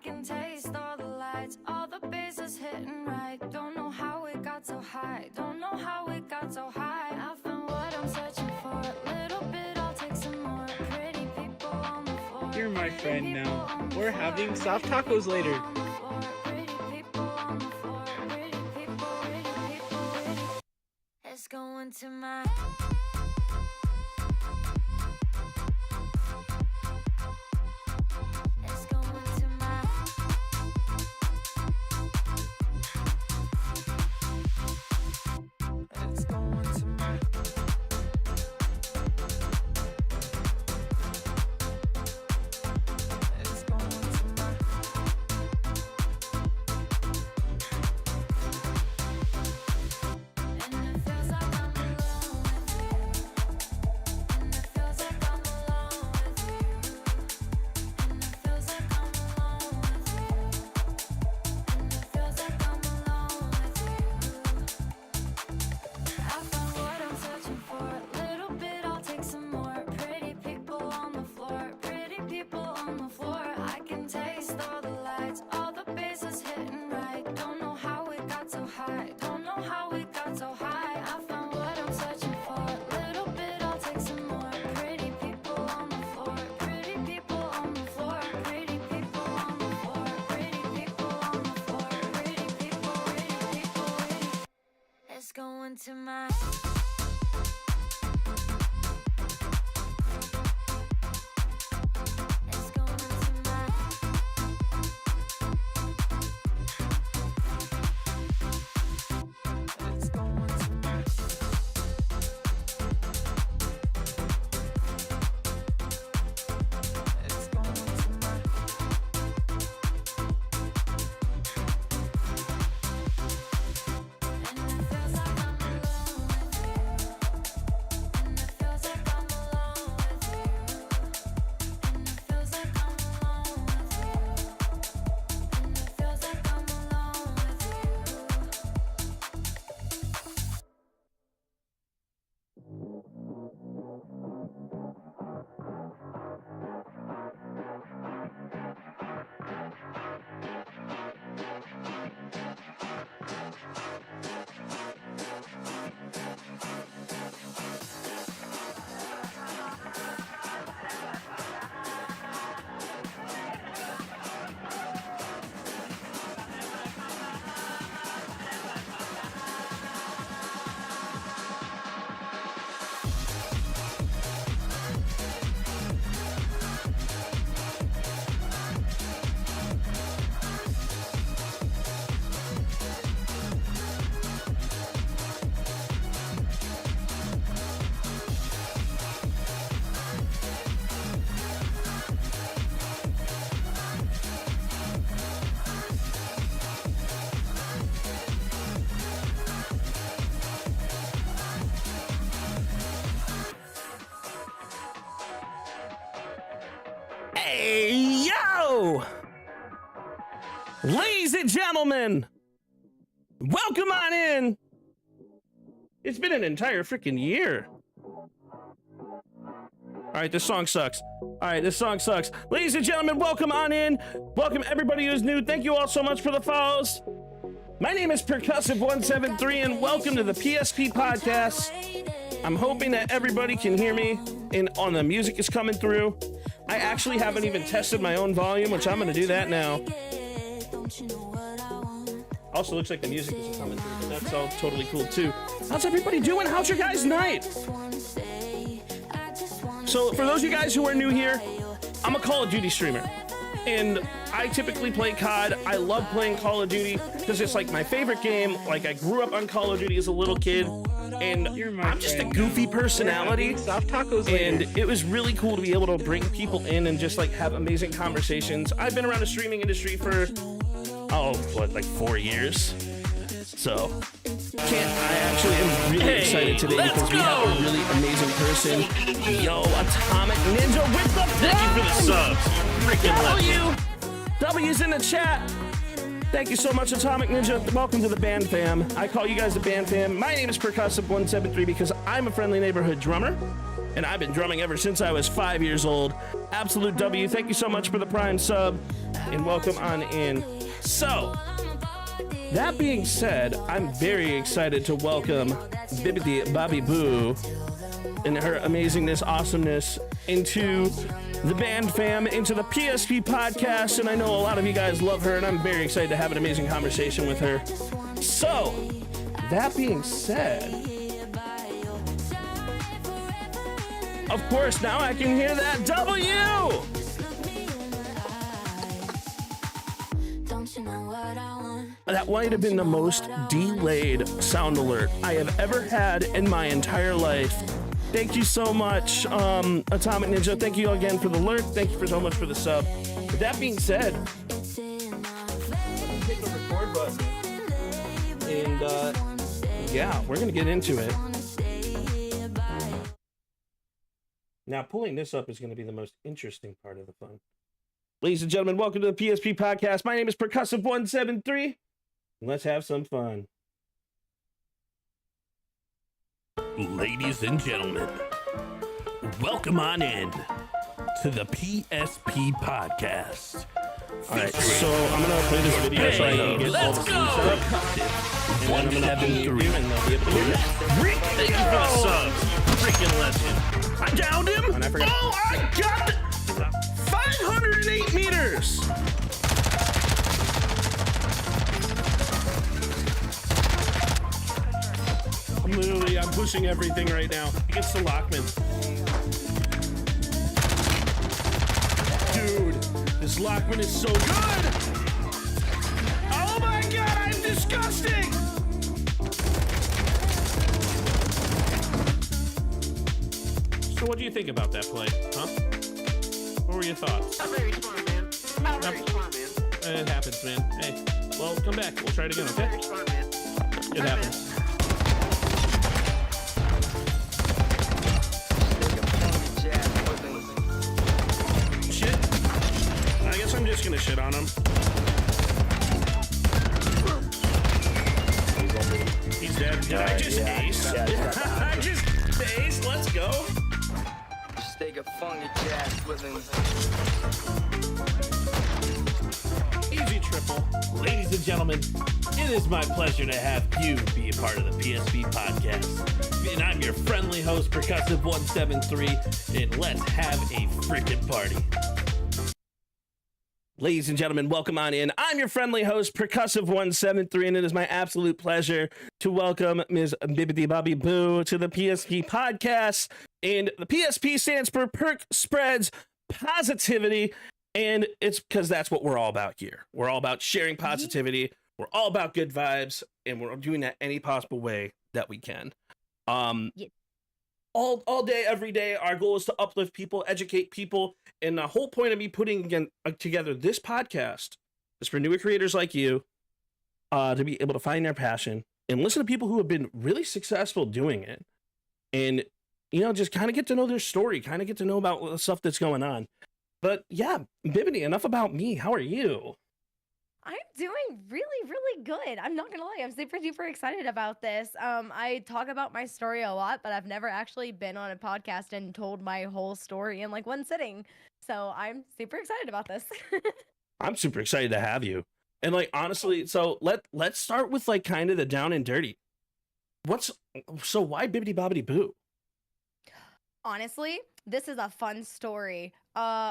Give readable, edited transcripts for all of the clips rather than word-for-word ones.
can taste all the lights, all the bases hitting right. Don't know how it got so high, don't know how it got so high. I found what I'm searching for, a little bit, I'll take some more. Pretty people on the floor. You're my friend now. We're having soft tacos later. Let's go into my... Let's go into my... Let's go into my... Let's go into my... And it feels like I'm alone with you. And it feels like I'm alone with you. And it feels like I'm alone with you. And it feels like I'm alone with you. I found what I'm searching for, a little bit, I'll take some more. Pretty people on the floor, pretty people on the floor. I can taste all the lights, all the bases hitting right. Don't know how it got so high, don't know how it got so high. I found what I'm searching for, a little bit, I'll take some more. Pretty people on the floor, pretty people on the floor, pretty people on the floor, pretty people on the floor, pretty people, pretty people. Let's go into my... Let's go into my... Let's go into my... Let's go into my... And it feels like I'm alone with you. And it feels like I'm alone with you. And it feels like I'm alone with you. And it feels like I'm alone with you. Hey, yo! Ladies and gentlemen, welcome on in. It's been an entire freaking year. All right, this song sucks. Ladies and gentlemen, welcome on in. Welcome everybody who's new. Thank you all so much for the follows. My name is Percussive173, and welcome to the PSP Podcast. I'm hoping that everybody can hear me and on the music is coming through. I actually haven't even tested my own volume, which I'm going to do that now. Also looks like the music isn't coming through, but that's all totally cool too. How's everybody doing? How's your guys' night? So for those of you guys who are new here, I'm a Call of Duty streamer. And I typically play COD. I love playing Call of Duty because it's like my favorite game. Like I grew up on Call of Duty as a little kid. And I'm just a goofy personality, and it was really cool to be able to bring people in and just like have amazing conversations. I've been around the streaming industry for, like 4 years. So, I actually am really excited today because we have a really amazing person. Yo, Atomic Ninja with the Thank you for the subs. Freaking W's in the chat. Thank you so much, Atomic Ninja. Welcome to the band fam. I call you guys the band fam. My name is Percussive173 because I'm a friendly neighborhood drummer, and I've been drumming ever since I was 5 years old. Absolute W. Thank you so much for the Prime sub. and welcome on in. So, that being said, I'm very excited to welcome Bibbidi Bobby Boo and her amazingness, awesomeness into the band fam, into the PSP podcast, and I know a lot of you guys love her, and I'm very excited to have an amazing conversation with her. So, that being said, of course, now I can hear that W! That might have been the most delayed sound alert I have ever had in my entire life. Thank you so much, Atomic Ninja. Thank you again for the alert. Thank you so much for the sub. With that being said, let's hit the record button. And, yeah, we're going to get into it. Now, pulling this up is going to be the most interesting part of the fun. Ladies and gentlemen, welcome to the PSP Podcast. My name is Percussive173. Let's have some fun. Ladies and gentlemen, welcome on in to the PSP Podcast. Alright, so I'm gonna play this video so I can get all the scenes set up. And then I'm gonna unmute you and they'll be able to hear it. Thank you for the subs, you freaking legend. I downed him! And I forgot. Oh, I got it! 508 meters! I'm pushing everything right now. He gets to Lockman. Dude, this Lockman is so good! Oh my god, I'm disgusting! So what do you think about that play, huh? What were your thoughts? Not very smart, man. Not very smart, man. It happens, man. Hey, well, come back. We'll try it again, okay? Very smart, man. It happens. Shit. I guess I'm just gonna shit on him. He's dead. Did I just ace? I just ace. Let's go. Just take a funky jazz with him. Easy triple. Ladies and gentlemen, it is my pleasure to have you be a part of the PSP Podcast. And I'm your friendly host, Percussive173, and let's have a freaking party. Ladies and gentlemen, welcome on in. I'm your friendly host, Percussive173, and it is my absolute pleasure to welcome Ms. Bibbidi Bobby Boo to the PSP Podcast. And the PSP stands for Perk Spreads Positivity, and it's because that's what we're all about here. We're all about sharing positivity. We're all about good vibes, and we're doing that any possible way that we can. All day, every day, our goal is to uplift people, educate people, and the whole point of me putting together this podcast is for newer creators like you to be able to find their passion and listen to people who have been really successful doing it, and just kind of get to know their story, kind of get to know about the stuff that's going on. But yeah, Bibbidi, enough about me. How are you? I'm doing really, really good. I'm not gonna lie, I'm super duper excited about this. I talk about my story a lot, but I've never actually been on a podcast and told my whole story in like one sitting. So I'm super excited about this. I'm super excited to have you. And like honestly, so let's start with like kind of the down and dirty. Why Bibbidi Bobbidi Boo? Honestly, this is a fun story.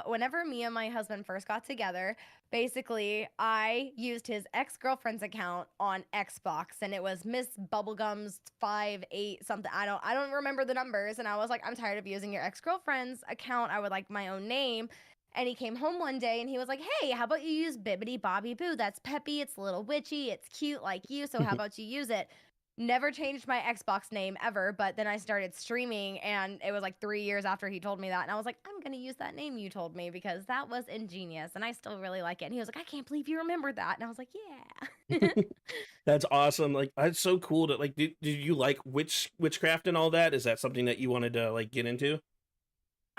Whenever me and my husband first got together, basically I used his ex-girlfriend's account on Xbox, and it was Miss Bubblegum's 58 something. I don't remember the numbers, and I was like, I'm tired of using your ex-girlfriend's account. I would like my own name. And he came home one day and he was like, hey, how about you use Bibbidi Bobby Boo? That's peppy, it's a little witchy, it's cute like you, so how about you use it? Never changed my Xbox name ever, but then I started streaming, and it was like 3 years after he told me that, and I was like, I'm gonna use that name you told me because that was ingenious, and I still really like it. And he was like, I can't believe you remembered that, and I was like, yeah. That's awesome. Like, that's so cool to like. Did you like witchcraft and all that? Is that something that you wanted to like get into?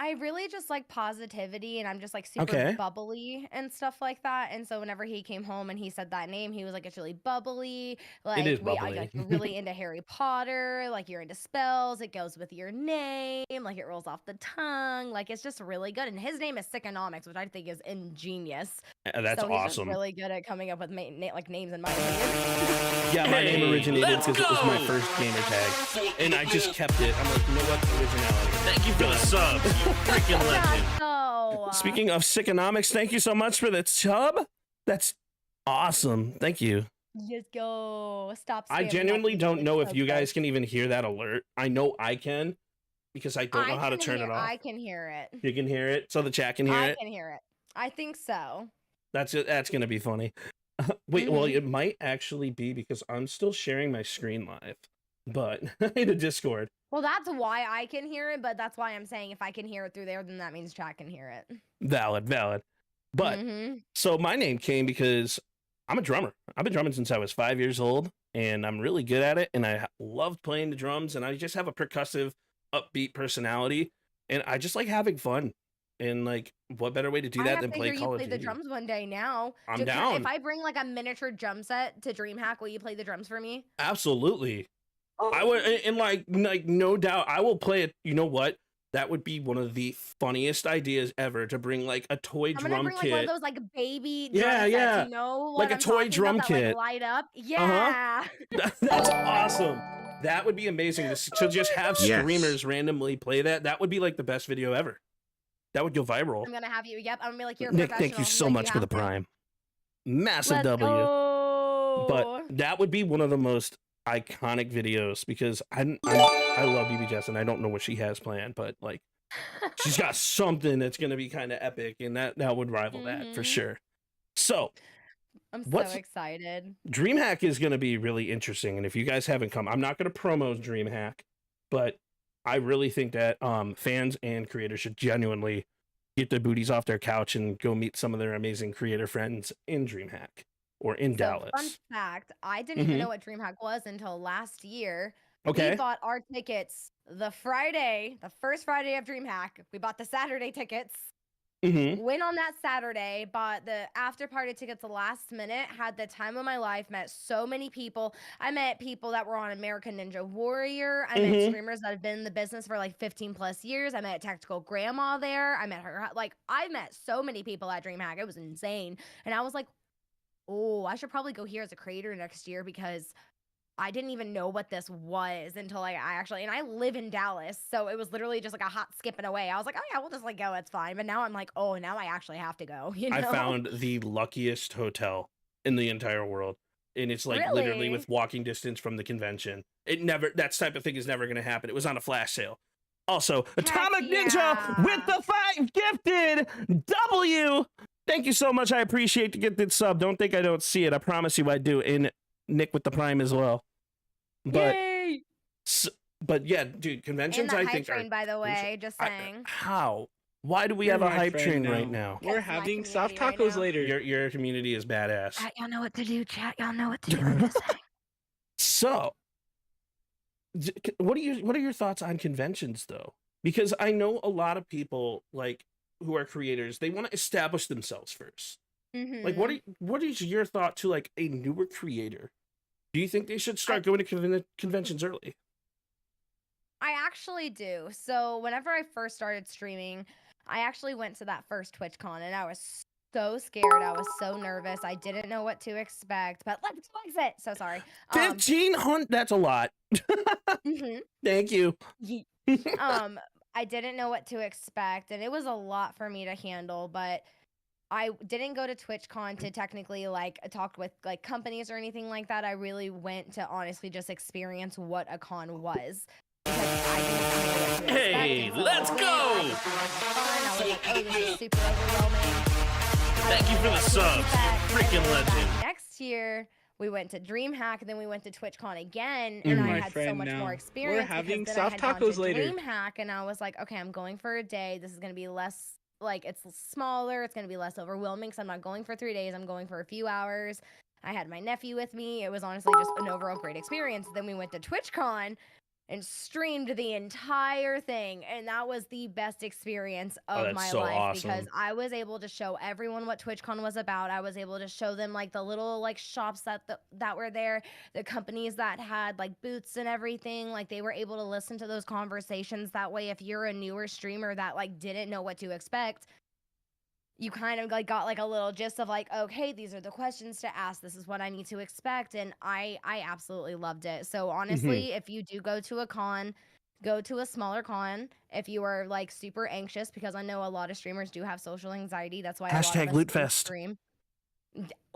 I really just like positivity, and I'm just like super Okay. bubbly and stuff like that. And so whenever he came home and he said that name, he was like, "It's really bubbly. It is I bubbly. like you're really into Harry Potter. Like you're into spells. It goes with your name. Like it rolls off the tongue. Like it's just really good." And his name is Sickonomics, which I think is ingenious. That's So he's just awesome. really good at coming up with like names in my opinion. Yeah, my name Hey, originated let's because it was my go! first gamer tag, and I just kept it. I'm like, you know what? Originality. Thank you for the subs, you freaking legend. So Speaking of Sickonomics, thank you so much for the sub. That's awesome. Thank you. just go stop. I spamming that genuinely email, don't it's know if so you good. guys can even hear that alert. I know I can because I don't know how to can turn hear, it off. I can hear it. You can hear it, so the chat can hear I it. can hear it. I think so. That's it. That's gonna be funny. Wait, well, Mhm. it might actually be because I'm still sharing my screen live, but in a Discord. Well, that's why I can hear it, but that's why I'm saying if I can hear it through there, then that means chat can hear it. Valid. But Mhm. so my name came because I'm a drummer. I've been drumming since I was 5 years old, and I'm really good at it. And I love playing the drums, and I just have a percussive, upbeat personality, and I just like having fun. And like, what better way to do I that have than to play hear you Call of play the Duty? drums one day now. I'm down. If I bring like a miniature drum set to DreamHack, will you play the drums for me? Absolutely. I would, and like no doubt, I will play it. You know what? That would be one of the funniest ideas ever to bring like a toy I'm gonna drum bring like one of kit. those like baby Yeah, drum sets, yeah. you know, Like what a I'm toy talking drum about, that, kit. like, light up. Yeah. That's awesome. That would be amazing to just have Yes. streamers randomly play that. That would be like the best video ever. That would go viral. I'm gonna have you. Yep. I'm gonna be like, you're a Nick, thank you professional, so like, much for the have to. prime. Massive Let's W. go. But that would be one of the most iconic videos because I love BB Jess and I don't know what she has planned, but like she's got something that's gonna be kind of epic, and that would rival that for Mhm. sure. So I'm what's- so excited. DreamHack is gonna be really interesting, and if you guys haven't come, I'm not gonna promo DreamHack, but I really think that fans and creators should genuinely get their booties off their couch and go meet some of their amazing creator friends in DreamHack or in So, Dallas. fun fact, I didn't even know what DreamHack was until last year. Okay. We bought our tickets the first Friday of DreamHack. We bought the Saturday tickets. Mm-hmm. Went on that Saturday, bought the after party tickets the last minute, had the time of my life, met so many people. I met people that were on American Ninja Warrior. I met streamers that have been in the business for like 15 plus years. I met Tactical Grandma there. I met her. Like, I met so many people at DreamHack. It was insane. And I was like, oh, I should probably go here as a creator next year because I didn't even know what this was until I actually, and I live in Dallas, so it was literally just like a hot skipping away. I was like, oh yeah, we'll just like go, it's fine. But now I'm like, oh, now I actually have to go. You know? I found the luckiest hotel in the entire world, and it's like literally Really? with walking distance from the convention. That type of thing is never going to happen. It was on a flash sale. Also, Atomic Ninja yeah. with the 5 gifted W. Thank you so much. I appreciate the gifted sub. Don't think I don't see it. I promise you I do. And Nick with the prime as well. But Yay! but yeah, dude, And conventions that I hype think train, are by the way, just saying. how? Why do we You're have a my hype friend train now. right now? We're That's my having soft community right tacos now. later. Your community is badass. Chat, y'all know what to do. Chat, y'all know what to do. I'm just saying. So, what are your thoughts on conventions though? Because I know a lot of people like who are creators, they want to establish themselves first. Like, Mhm. what is your thought to like a newer creator? Do you think they should start going to conventions early? I actually do. So whenever I first started streaming, I actually went to that first TwitchCon and I was so scared. I was so nervous. I didn't know what to expect, but let's go exit. So sorry. 1500. That's a lot. Mhm. Thank you. Ye- I didn't know what to expect, and it was a lot for me to handle, but I didn't go to TwitchCon to technically like talk with like companies or anything like that. I really went to honestly just experience what a con was. Because I didn't know what to expect, Hey, and so let's I went, go! I just had fun. I was like, oh, this is super overwhelming. Thank you for the subs, freaking legend. Next year, we went to DreamHack, and then we went to TwitchCon again, Mhm. and I My had so friend much now. more We're experience. having because then I soft had gone tacos to later. DreamHack, and I was like, okay, I'm going for a day. This is gonna be less, like, it's smaller. It's gonna be less overwhelming. Because I'm not going for 3 days. I'm going for a few hours. I had my nephew with me. It was honestly just an overall great experience. Then we went to TwitchCon. and streamed the entire thing. And that was the best experience of that's my so life because awesome. I was able to show everyone what TwitchCon was about. I was able to show them like the little like shops that were there, the companies that had like booths and everything. Like they were able to listen to those conversations. That way, if you're a newer streamer that like didn't know what to expect, you kind of like got like a little gist of like, okay, these are the questions to ask. This is what I need to expect. And I absolutely loved it. So honestly, if you do go to a con, go to a smaller con. If you are like super anxious, because I know a lot of streamers do have social anxiety. That's why a lot Hashtag of us do LootFest. stream.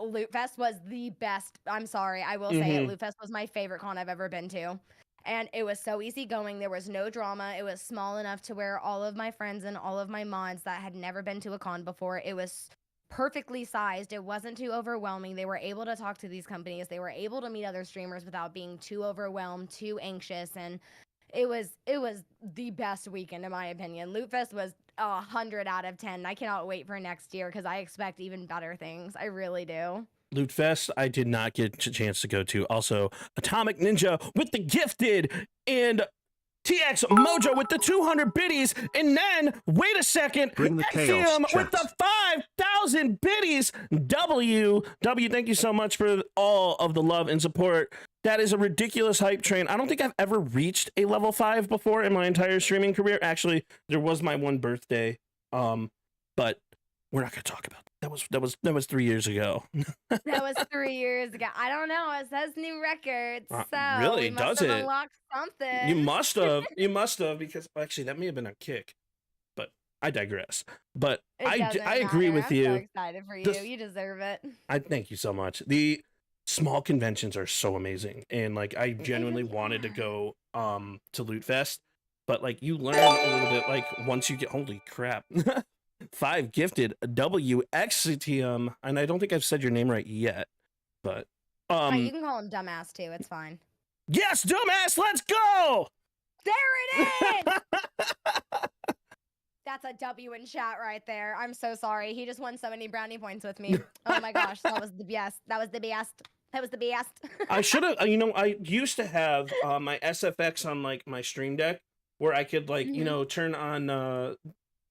Loot Fest was the best. I'm sorry, I will say it. Loot Fest was my favorite con I've ever been to. And it was so easy going. There was no drama. It was small enough to where all of my friends and all of my mods that had never been to a con before, it was perfectly sized. It wasn't too overwhelming. They were able to talk to these companies. They were able to meet other streamers without being too overwhelmed, too anxious. And it was the best weekend in my opinion. Loot Fest was 100 out of 10. I cannot wait for next year because I expect even better things. I really do. Loot Fest, I did not get a chance to go to. Also, Atomic Ninja with the gifted and TX Mojo with the 200 biddies. And then, wait a second, Bring the chaos, Axiom chat. with the 5,000 biddies. W, thank you so much for all of the love and support. That is a ridiculous hype train. I don't think I've ever reached a level 5 before in my entire streaming career. Actually, there was my one birthday, but we're not going to talk about that. That was 3 years ago. That was 3 years ago. I don't know. It says new records. So really? we Does must have it? unlocked something. You must have. You must have, because actually that may have been a kick. But I digress. But It doesn't I agree matter. with I'm you. so excited for you. The- You deserve it. I thank you so much. The small conventions are so amazing, and like I genuinely wanted to go to Loot Fest, but like you learn a little bit like once you get, holy crap. 5 gifted WXTM, and I don't think I've said your name right yet, but You can call him dumbass too. It's fine. yes, dumbass, let's go. There it is. That's a W in chat right there. I'm so sorry. He just won so many brownie points with me. Oh my gosh, that was the best. That was the best. That was the best. I should have, I used to have my SFX on like my stream deck where I could like, turn on,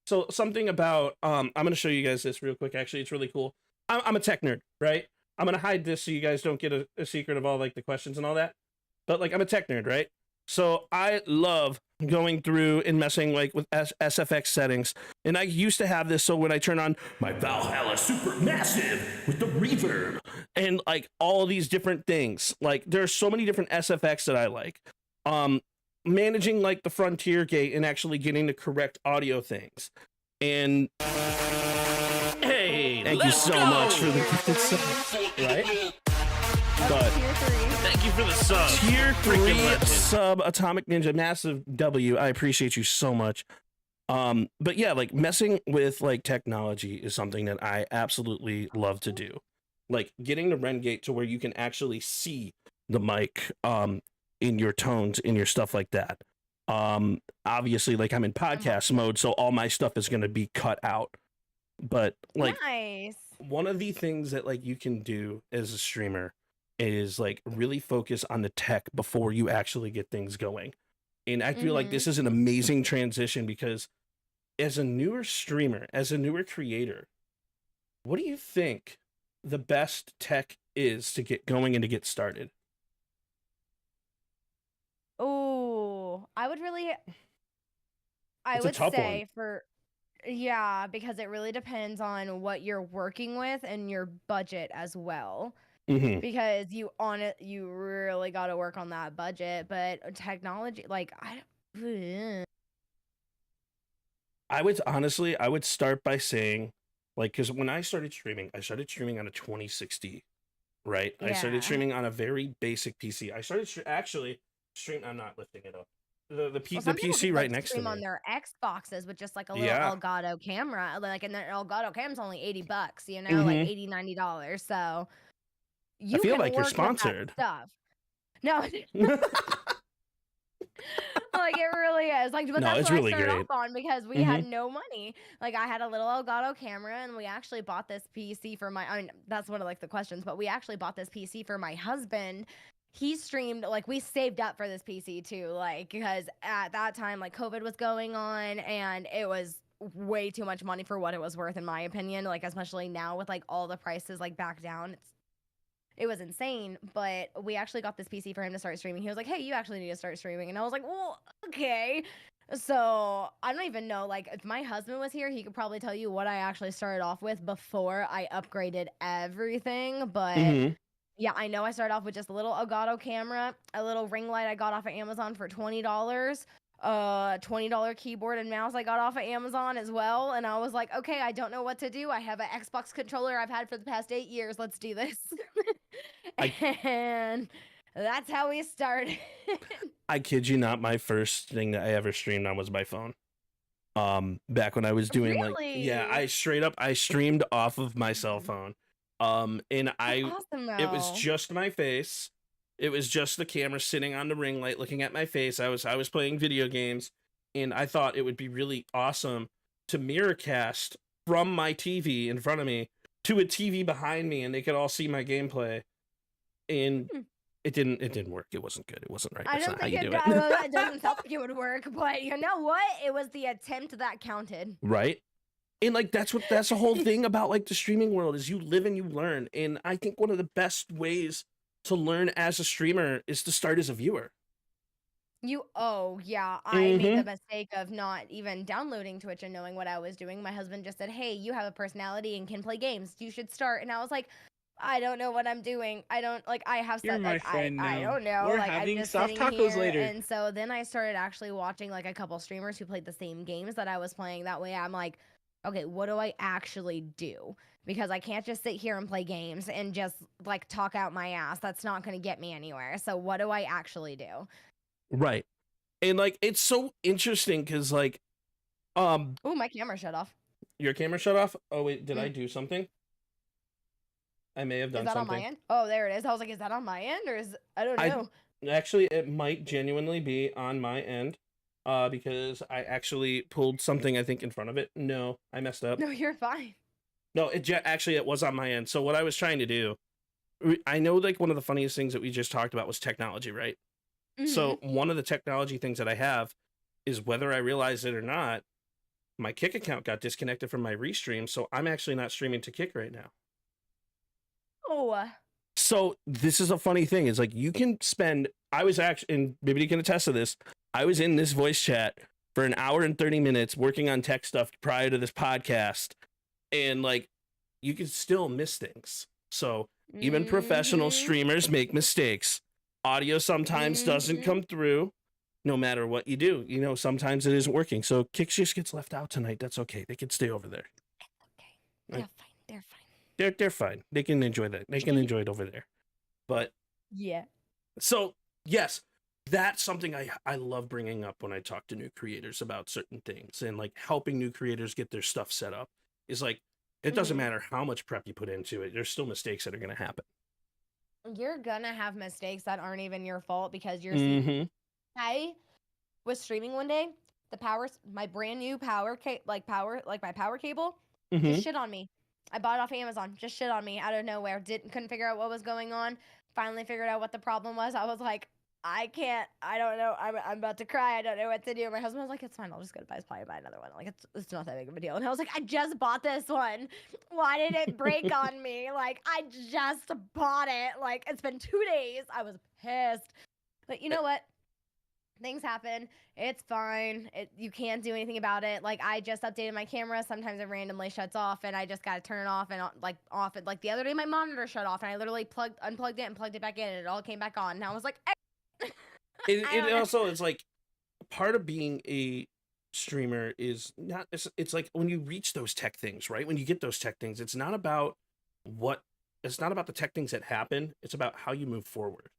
so something about, I'm going to show you guys this real quick. Actually, it's really cool. I'm a tech nerd, right? I'm going to hide this so you guys don't get a secret of all like the questions and all that. But like, I'm a tech nerd, right? So I love going through and messing like with SFX settings. And I used to have this. So when I turn on my Valhalla Supermassive with the reverb and like all these different things, like there's so many different SFX that I like. Managing like the frontier gate and actually getting the correct audio things. And hey, thank you so much for the gifted sub, right? But Tier 3. Thank you for the sub. tier 3 Freaking legend. sub Atomic Ninja, massive W. I appreciate you so much. But yeah, like messing with like technology is something that I absolutely love to do. Like getting the Rengate to where you can actually see the mic in your tones, in your stuff like that. Obviously, like I'm in podcast mode, so all my stuff is gonna be cut out. But like Nice. one of the things that like you can do as a streamer is like really focus on the tech before you actually get things going. And I feel like this is an amazing transition because as a newer streamer, as a newer creator, what do you think the best tech is to get going and to get started? Oh, I would really, I It's a would tough say yeah, because it really depends on what you're working with and your budget as well. Mm-hmm. Because you really got to work on that budget. But technology, like I would start by saying, like, because when I started streaming on a 2060, right? I started Yeah. streaming on a very basic PC. I started I'm not lifting it up. The Well, PC some people just, right like, next to stream on me. their Xboxes with just like a little Yeah. Elgato camera, like, and their Elgato camera's only $80, like Mhm. $80-$90. So you feel can like you're work with that sponsored. stuff. No, like it really is. Like, but No, that's it's what really I started great. off on because we had no money. Like, I had a little Elgato camera, and we actually bought this PC for my. I mean, that's one of like the questions, but we actually bought this PC for my husband. he streamed, like, we saved up for this PC too, like, because at that time, like, COVID was going on and it was way too much money for what it was worth, in my opinion. Like, especially now with like all the prices like back down, it was insane. But we actually got this PC for him to start streaming. He was like, hey, you actually need to start streaming. And I was like, well, okay. So I don't even know, like, if my husband was here, he could probably tell you what I actually started off with before I upgraded everything. But yeah, I know I started off with just a little Elgato camera, a little ring light I got off of Amazon for $20, $20 keyboard and mouse I got off of Amazon as well. And I was like, okay, I don't know what to do. I have an Xbox controller I've had for the past 8 years. Let's do this. And that's how we started. I kid you not, my first thing that I ever streamed on was my phone. Back when I was doing I streamed off of my cell phone. And Awesome, it was though. just my face. It was just the camera sitting on the ring light looking at my face. I was playing video games, and I thought it would be really awesome to mirrorcast from my TV in front of me to a TV behind me, and they could all see my gameplay. And it didn't work. It wasn't good. It wasn't right. I That's don't not how think you it, do it. it doesn't sound like it would work, but you know what? It was the attempt that counted. Right? And like that's the whole thing about like the streaming world is you live and you learn. And I think one of the best ways to learn as a streamer is to start as a viewer. I made the mistake of not even downloading Twitch and knowing what I was doing. My husband just said, hey, you have a personality and can play games. You should start. And I was like, I don't know what I'm doing. I don't, like, I have You're stuff, my like, friend I now. don't know. We're like, I'm having just soft sitting tacos here. later. And so then I started actually watching, like, a couple streamers who played the same games that I was playing. That way I'm like, okay, what do I actually do? Because I can't just sit here and play games and just, like, talk out my ass. That's not going to get me anywhere. So what do I actually do? Right. And like it's so interesting because like Oh, my camera shut off. your camera shut off. Oh wait, did I do something? I may have done Is that something. on my end? Oh, there it is. I was like, is that on my end or is I don't know. Actually, it might genuinely be on my end. Because I actually pulled something I think in front of it. No, I messed up. No, you're fine. No, actually it was on my end. So what I was trying to do, I know like one of the funniest things that we just talked about was technology, right? So one of the technology things that I have is, whether I realize it or not, my Kick account got disconnected from my restream, so I'm actually not streaming to Kick right now. Oh. So this is a funny thing. Is like you can spend. I was actually, and maybe you can attest to this. I was in this voice chat for an hour and 30 minutes working on tech stuff prior to this podcast, and like you can still miss things. So even professional streamers make mistakes. Audio sometimes doesn't come through, no matter what you do. You know, sometimes it isn't working. So Kix just gets left out tonight. That's okay. They can stay over there. Okay. They're fine. They're fine. They're fine. They can enjoy that. They can enjoy it over there. But Yeah. so yes, that's something I love bringing up when I talk to new creators about certain things, and like helping new creators get their stuff set up is like, it doesn't matter how much prep you put into it. There's still mistakes that are going to happen. You're gonna have mistakes that aren't even your fault because you're seeing. I was streaming one day. My brand new my power cable, just shit on me. I bought it off Amazon, just shit on me out of nowhere. Couldn't figure out what was going on. Finally figured out what the problem was. I was like, I don't know. I'm about to cry. I don't know what to do. My husband was like, it's fine. I'll just go to Best Buy and buy another one. Like, it's not that big of a deal. And I was like, I just bought this one. Why did it break on me? Like, I just bought it. Like, it's been 2 days. I was pissed. But you know what? Things happen. It's fine. You can't do anything about it. Like, I just updated my camera. Sometimes it randomly shuts off, and I just got to turn it off and off it. Like, the other day, my monitor shut off, and I literally unplugged it and plugged it back in, and it all came back on. And I was like, It also is like part of being a streamer is not. It's like when you reach those tech things, right? When you get those tech things, it's not about the tech things that happen. It's about how you move forward.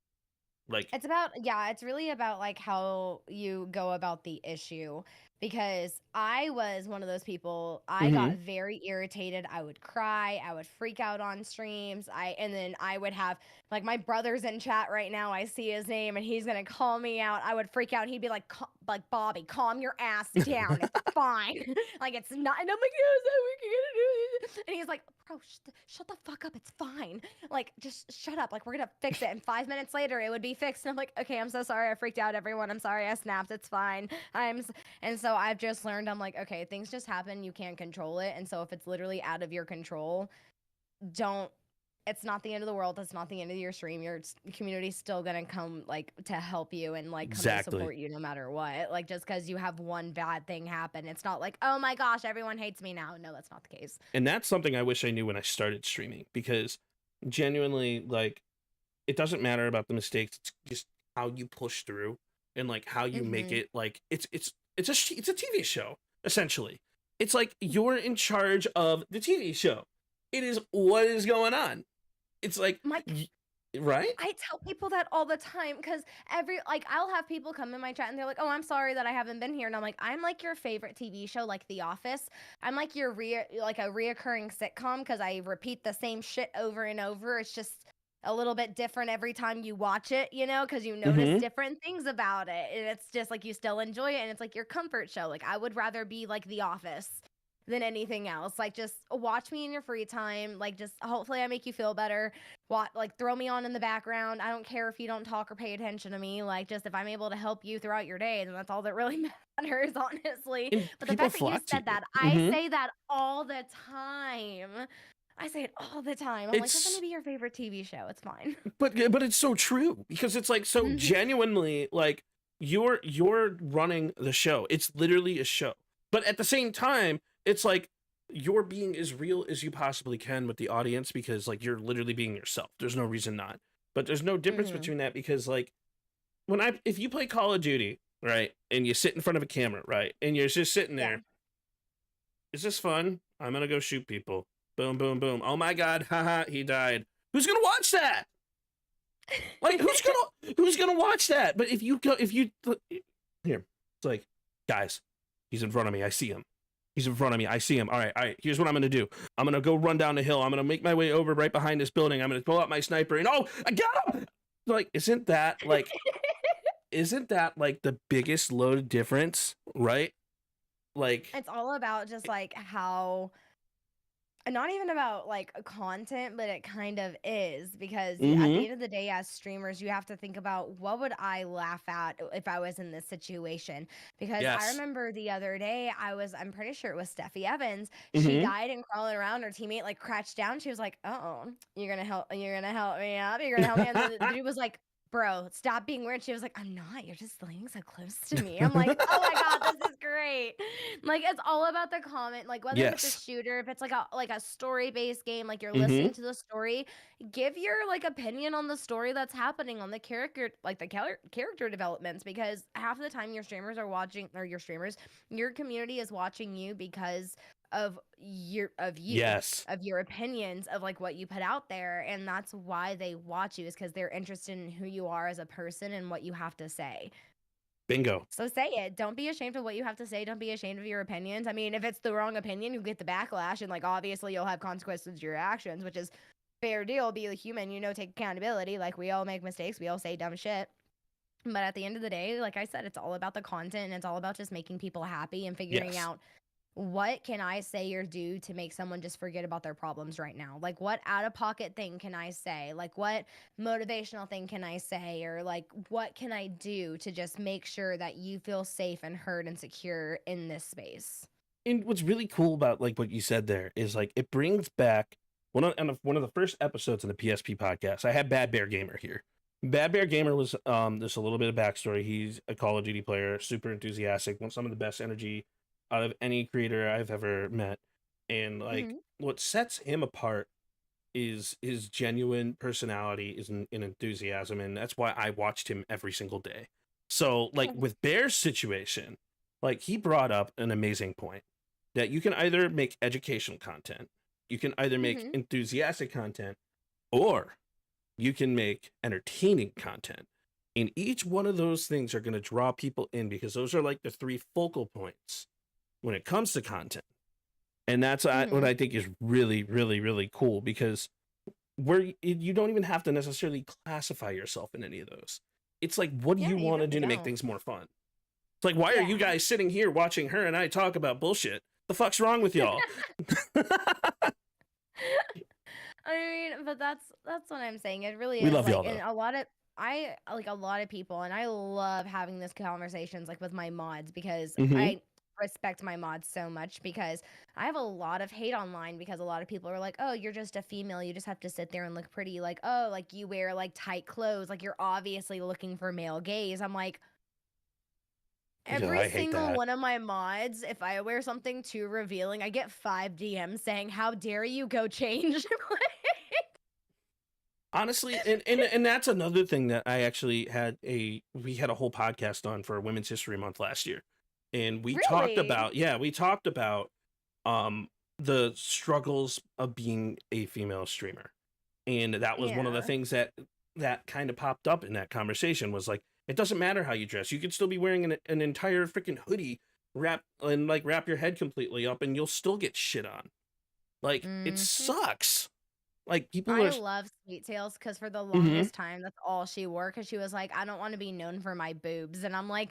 Like it's really about like how you go about the issue. because I was one of those people. I got very irritated. I would cry. I would freak out on streams. And then I would have like my brother's in chat right now. I see his name and he's gonna call me out. I would freak out. He'd be like, Bobby, calm your ass down. It's fine. Like it's not. And I'm like, yes, we can do this. And he's like, bro, shut the fuck up. It's fine. Like just shut up. Like we're gonna fix it. And 5 minutes later, it would be fixed. And I'm like, okay, I'm so sorry. I freaked out, everyone. I'm sorry. I snapped. It's fine. And so I've just learned, I'm like, okay, things just happen. You can't control it. And so if it's literally out of your control, it's not the end of the world. It's not the end of your stream. Your community's still going to come like to help you and like come to support you no matter what. Like just because you have one bad thing happen, it's not like, oh my gosh, everyone hates me now. No, that's not the case. And that's something I wish I knew when I started streaming, because genuinely, like, it doesn't matter about the mistakes. It's just how you push through and like how you make it. Like it's a TV show, essentially. It's like you're in charge of the TV show. It is what is going on. It's like, right? I tell people that all the time because I'll have people come in my chat and they're like, oh, I'm sorry that I haven't been here. And I'm like your favorite TV show, like The Office. I'm like your like a reoccurring sitcom because I repeat the same shit over and over. It's just a little bit different every time you watch it, you know, because you notice different things about it. And it's just like you still enjoy it. And it's like your comfort show. Like I would rather be like The Office than anything else. Like just watch me in your free time. Like just hopefully I make you feel better. Like throw me on in the background. I don't care if you don't talk or pay attention to me. Like just if I'm able to help you throughout your day, then that's all that really matters, honestly. And but the fact that you said that, I say that all the time. I say it all the time. I'm like, that's gonna be your favorite TV show. It's fine. But it's so true because it's like so genuinely like you're running the show. It's literally a show. But at the same time, it's like you're being as real as you possibly can with the audience because like you're literally being yourself. There's no reason not. But there's no difference between that because like if you play Call of Duty, right, and you sit in front of a camera, right, and you're just sitting there, is this fun? I'm gonna go shoot people. Boom, boom, boom. Oh my God, haha, he died. Who's gonna watch that? Like who's gonna watch that? But if you here, it's like, guys, he's in front of me. I see him. He's in front of me. I see him. All right. Here's what I'm going to do. I'm going to go run down the hill. I'm going to make my way over right behind this building. I'm going to pull out my sniper and oh, I got him. Like, isn't that like the biggest load difference, right? Like it's all about just like how, not even about like content, but it kind of is because at the end of the day, as streamers, you have to think about what would I laugh at if I was in this situation? Because I remember the other day, I'm pretty sure it was Steffi Evans. She died and crawling around. Her teammate like crouched down. She was like, "Oh, you're gonna help me up. You're gonna help me." And the dude was like, bro, stop being weird. She was like, I'm not. You're just laying so close to me. I'm like, oh my God, this is great. Like, it's all about the comment. Like, whether it's a shooter, if it's like a story-based game, like you're listening to the story, give your like opinion on the story that's happening on the character, like the character developments, because half the time your community is watching you because of your opinions of like what you put out there, and that's why they watch you, is because they're interested in who you are as a person and what you have to say. Bingo. So say it. Don't be ashamed of what you have to say. Don't be ashamed of your opinions. I mean, if it's the wrong opinion, you get the backlash, and like obviously you'll have consequences to your actions, which is fair deal. Be a human, take accountability. Like, we all make mistakes, we all say dumb shit. But at the end of the day, like I said, it's all about the content, and it's all about just making people happy and figuring out, what can I say or do to make someone just forget about their problems right now? Like, what out-of-pocket thing can I say? Like, what motivational thing can I say? Or, like, what can I do to just make sure that you feel safe and heard and secure in this space? And what's really cool about, like, what you said there is, like, it brings back one of the first episodes in the PSP podcast. I had Bad Bear Gamer here. Bad Bear Gamer was, just a little bit of backstory. He's a Call of Duty player, super enthusiastic, some of the best energy out of any creator I've ever met. And like what sets him apart is his genuine personality, is in enthusiasm, and that's why I watched him every single day. So like with Bear's situation, like he brought up an amazing point that you can either make educational content, you can either make enthusiastic content, or you can make entertaining content. And each one of those things are going to draw people in because those are like the 3 focal points when it comes to content. And that's what I think is really, really, really cool, because you don't even have to necessarily classify yourself in any of those. It's like, what do you want to do to make things more fun? It's like, why are you guys sitting here watching her and I talk about bullshit? The fuck's wrong with y'all? I mean, but that's what I'm saying. It really We is love like, y'all, and though. a lot of people, and I love having this conversations like with my mods, because Mhm. I respect my mods so much, because I have a lot of hate online, because a lot of people are like, oh, you're just a female, you just have to sit there and look pretty, like, oh, like you wear like tight clothes, like you're obviously looking for male gaze. I'm like, every I hate single that. one of my mods, if I wear something too revealing, I get 5 DMs saying, how dare you go change. Honestly, and that's another thing that I actually we had a whole podcast on for Women's History Month last year. And we talked Really? about the struggles of being a female streamer. And that was one of the Yeah. things that kind of popped up in that conversation, was like, it doesn't matter how you dress. You could still be wearing an entire freaking hoodie wrap your head completely up and you'll still get shit on. Like, it Mhm. sucks. Like, people I are love Sweet Tails, because for the Mhm. longest time, that's all she wore, because she was like, I don't want to be known for my boobs. And I'm like,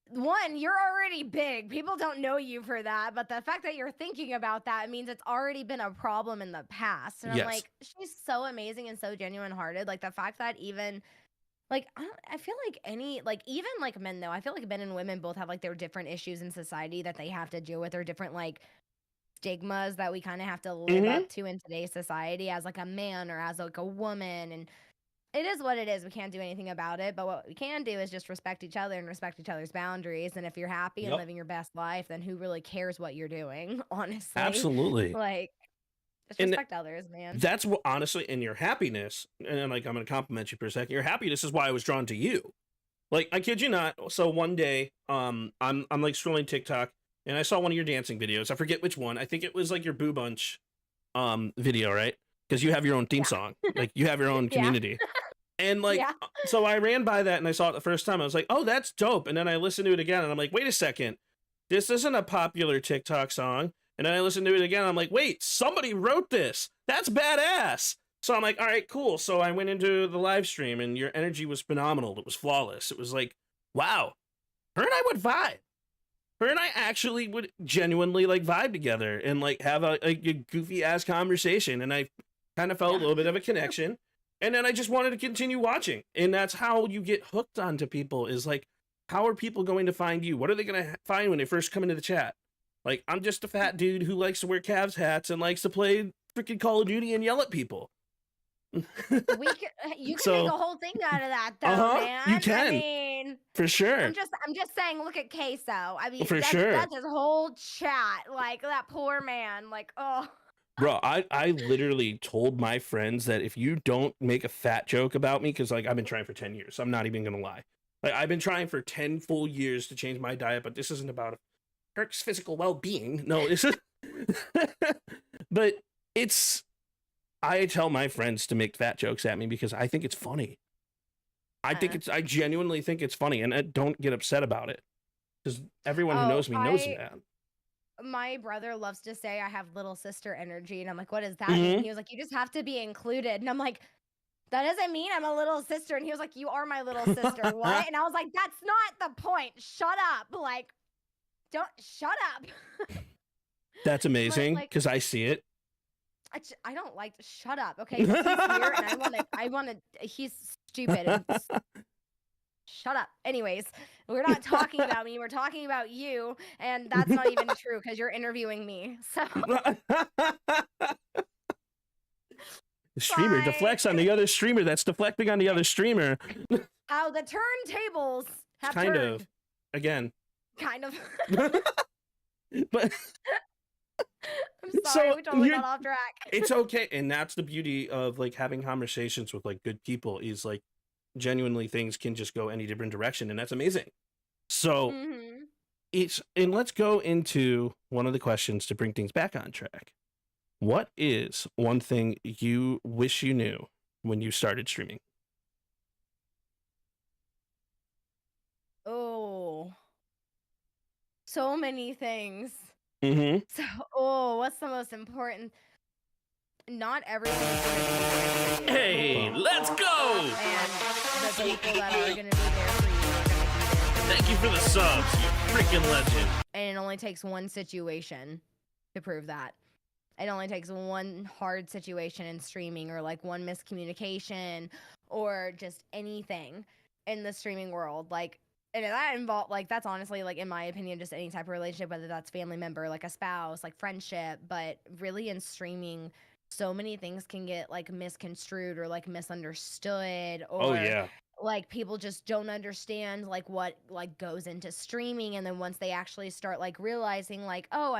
one, you're already big. People don't know you for that. But the fact that you're thinking about that means it's already been a problem in the past. And I'm Yes. like, she's so amazing and so genuine hearted. Like, the fact that even like, I feel like even like men, though, I feel like men and women both have like their different issues in society that they have to deal with, or different like stigmas that we kind of have to live Mhm. up to in today's society as like a man or as like a woman. And it is what it is. We can't do anything about it. But what we can do is just respect each other and respect each other's boundaries. And if you're happy and Yep. living your best life, then who really cares what you're doing? Honestly, Absolutely. like, just And respect others, man. that's what, honestly, in your happiness, and like, I'm going to compliment you for a second. Your happiness is why I was drawn to you. Like, I kid you not. So one day, I'm like scrolling TikTok and I saw one of your dancing videos. I forget which one. I think it was like your Boo Bunch video, right? Because you have your own theme Yeah. song. Like, you have your own Yeah. community. And like, Yeah. so I ran by that and I saw it the first time. I was like, oh, that's dope. And then I listened to it again and I'm like, wait a second. This isn't a popular TikTok song. And then I listened to it again. And I'm like, wait, somebody wrote this. That's badass. So I'm like, all right, cool. So I went into the live stream and your energy was phenomenal. It was flawless. It was like, wow, her and I would vibe. Her and I actually would genuinely like vibe together and like have a goofy ass conversation. And I kind of felt a little bit of a connection. And then I just wanted to continue watching. And that's how you get hooked onto people, is like, how are people going to find you? What are they going to find when they first come into the chat? Like, I'm just a fat dude who likes to wear Cavs hats and likes to play freaking Call of Duty and yell at people. You can make a whole thing out of that, though, man. You can. I mean, for sure. I'm just saying, look at Queso. I mean, For sure. That's his whole chat. Like, that poor man. Like, oh. Bro, I literally told my friends that if you don't make a fat joke about me, because like, I've been trying for 10 years. I'm not even going to lie. Like, I've been trying for 10 full years to change my diet, but this isn't about Kirk's physical well-being. No, this is... But I tell my friends to make fat jokes at me because I think it's funny. I genuinely think it's funny, and I don't get upset about it. Because everyone who knows me knows that. My brother loves to say I have little sister energy, and I'm like, what does that mean? He was like, you just have to be included. And I'm like, that doesn't mean I'm a little sister. And he was like, you are my little sister. What? And I was like, that's not the point. Shut up. Like, don't shut up. That's amazing, because I see it. I don't like to shut up. Okay, 'cause he's here and I want to, he's stupid. And shut up. Anyways, we're not talking about me. We're talking about you. And that's not even true, because you're interviewing me. So The streamer Fine. deflects on the other streamer that's deflecting on the other streamer. how the turntables have Kind turned. of. Again. Kind of. But I'm sorry, So we totally you're- got off track. it's okay. And that's the beauty of like having conversations with like good people, is like genuinely things can just go any different direction. And that's amazing. So Mhm. and let's go into one of the questions to bring things back on track. What is one thing you wish you knew when you started streaming? so many things. Mm-hmm. So, what's the most important? Not everything is going to be there for you. Hey, let's go! And the people that are going to be there for you are going to be there. Thank you for the subs, you freaking legend. And it only takes one situation to prove that. It only takes one hard situation in streaming, or like one miscommunication, or just anything in the streaming world. Like, and that involve, like, that's honestly, like, in my opinion, just any type of relationship, whether that's family member, like a spouse, like friendship. But really in streaming, so many things can get like misconstrued or like misunderstood, or Oh yeah. like people just don't understand like what like goes into streaming. And then once they actually start like realizing like, oh,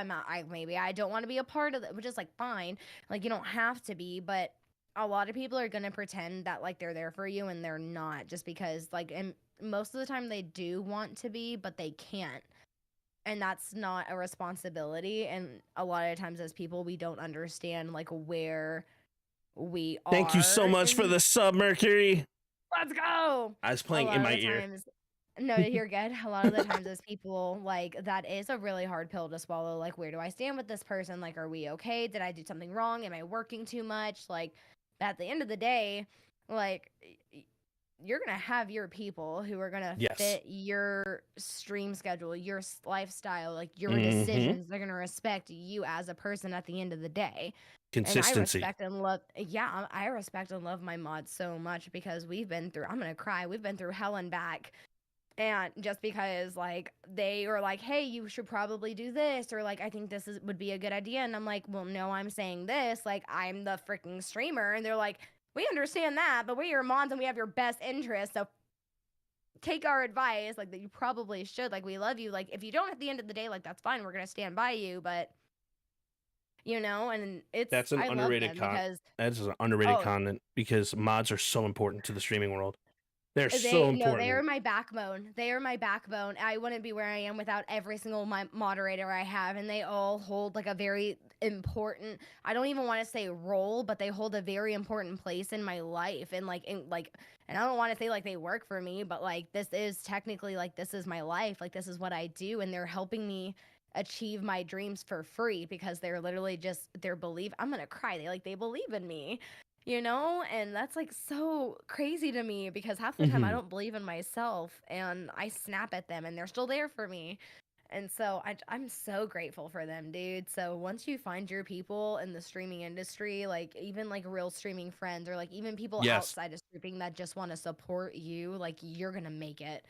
maybe I don't want to be a part of it, which is like fine, like you don't have to be, but a lot of people are going to pretend that like they're there for you, and they're not, just because like, and most of the time they do want to be, but they can't. And that's not a responsibility. And a lot of times as people, we don't understand like where we are. Thank you so much for the sub, Mercury. Let's go. I was playing in my ear. No, you're good. A lot of the times as people, like, that is a really hard pill to swallow. Like, where do I stand with this person? Like, are we okay? Did I do something wrong? Am I working too much? Like, at the end of the day, like, you're going to have your people who are going to Yes. fit your stream schedule, your lifestyle, like your Mhm. decisions. They're going to respect you as a person at the end of the day. Consistency. And I respect and love, yeah, I respect and love my mods so much, because we've been through, I'm going to cry, we've been through hell and back. And just because like they were like, hey, you should probably do this, or like, I think this would be a good idea. And I'm like, well, no, I'm saying this, like, I'm the freaking streamer. And they're like, we understand that, but we're your mods and we have your best interest. So take our advice, like, that you probably should. Like, we love you. Like, if you don't at the end of the day, like, that's fine. We're going to stand by you. But, you know, and That's an underrated because That's an underrated Oh. content, because mods are so important to the streaming world. They're so important. No, they are my backbone. They are my backbone. I wouldn't be where I am without every single moderator I have, and they all hold like a very important, I don't even want to say role, but they hold a very important place in my life. And and I don't want to say like they work for me, but like this is technically like, this is my life. Like, this is what I do, and they're helping me achieve my dreams for free, because they're literally just, I'm gonna cry. They believe in me. You know, and that's like so crazy to me, because half the time I don't believe in myself, and I snap at them, and they're still there for me. And so I'm so grateful for them, dude. So once you find your people in the streaming industry, like even like real streaming friends, or like even people Yes. outside of streaming that just want to support you, like, you're going to make it.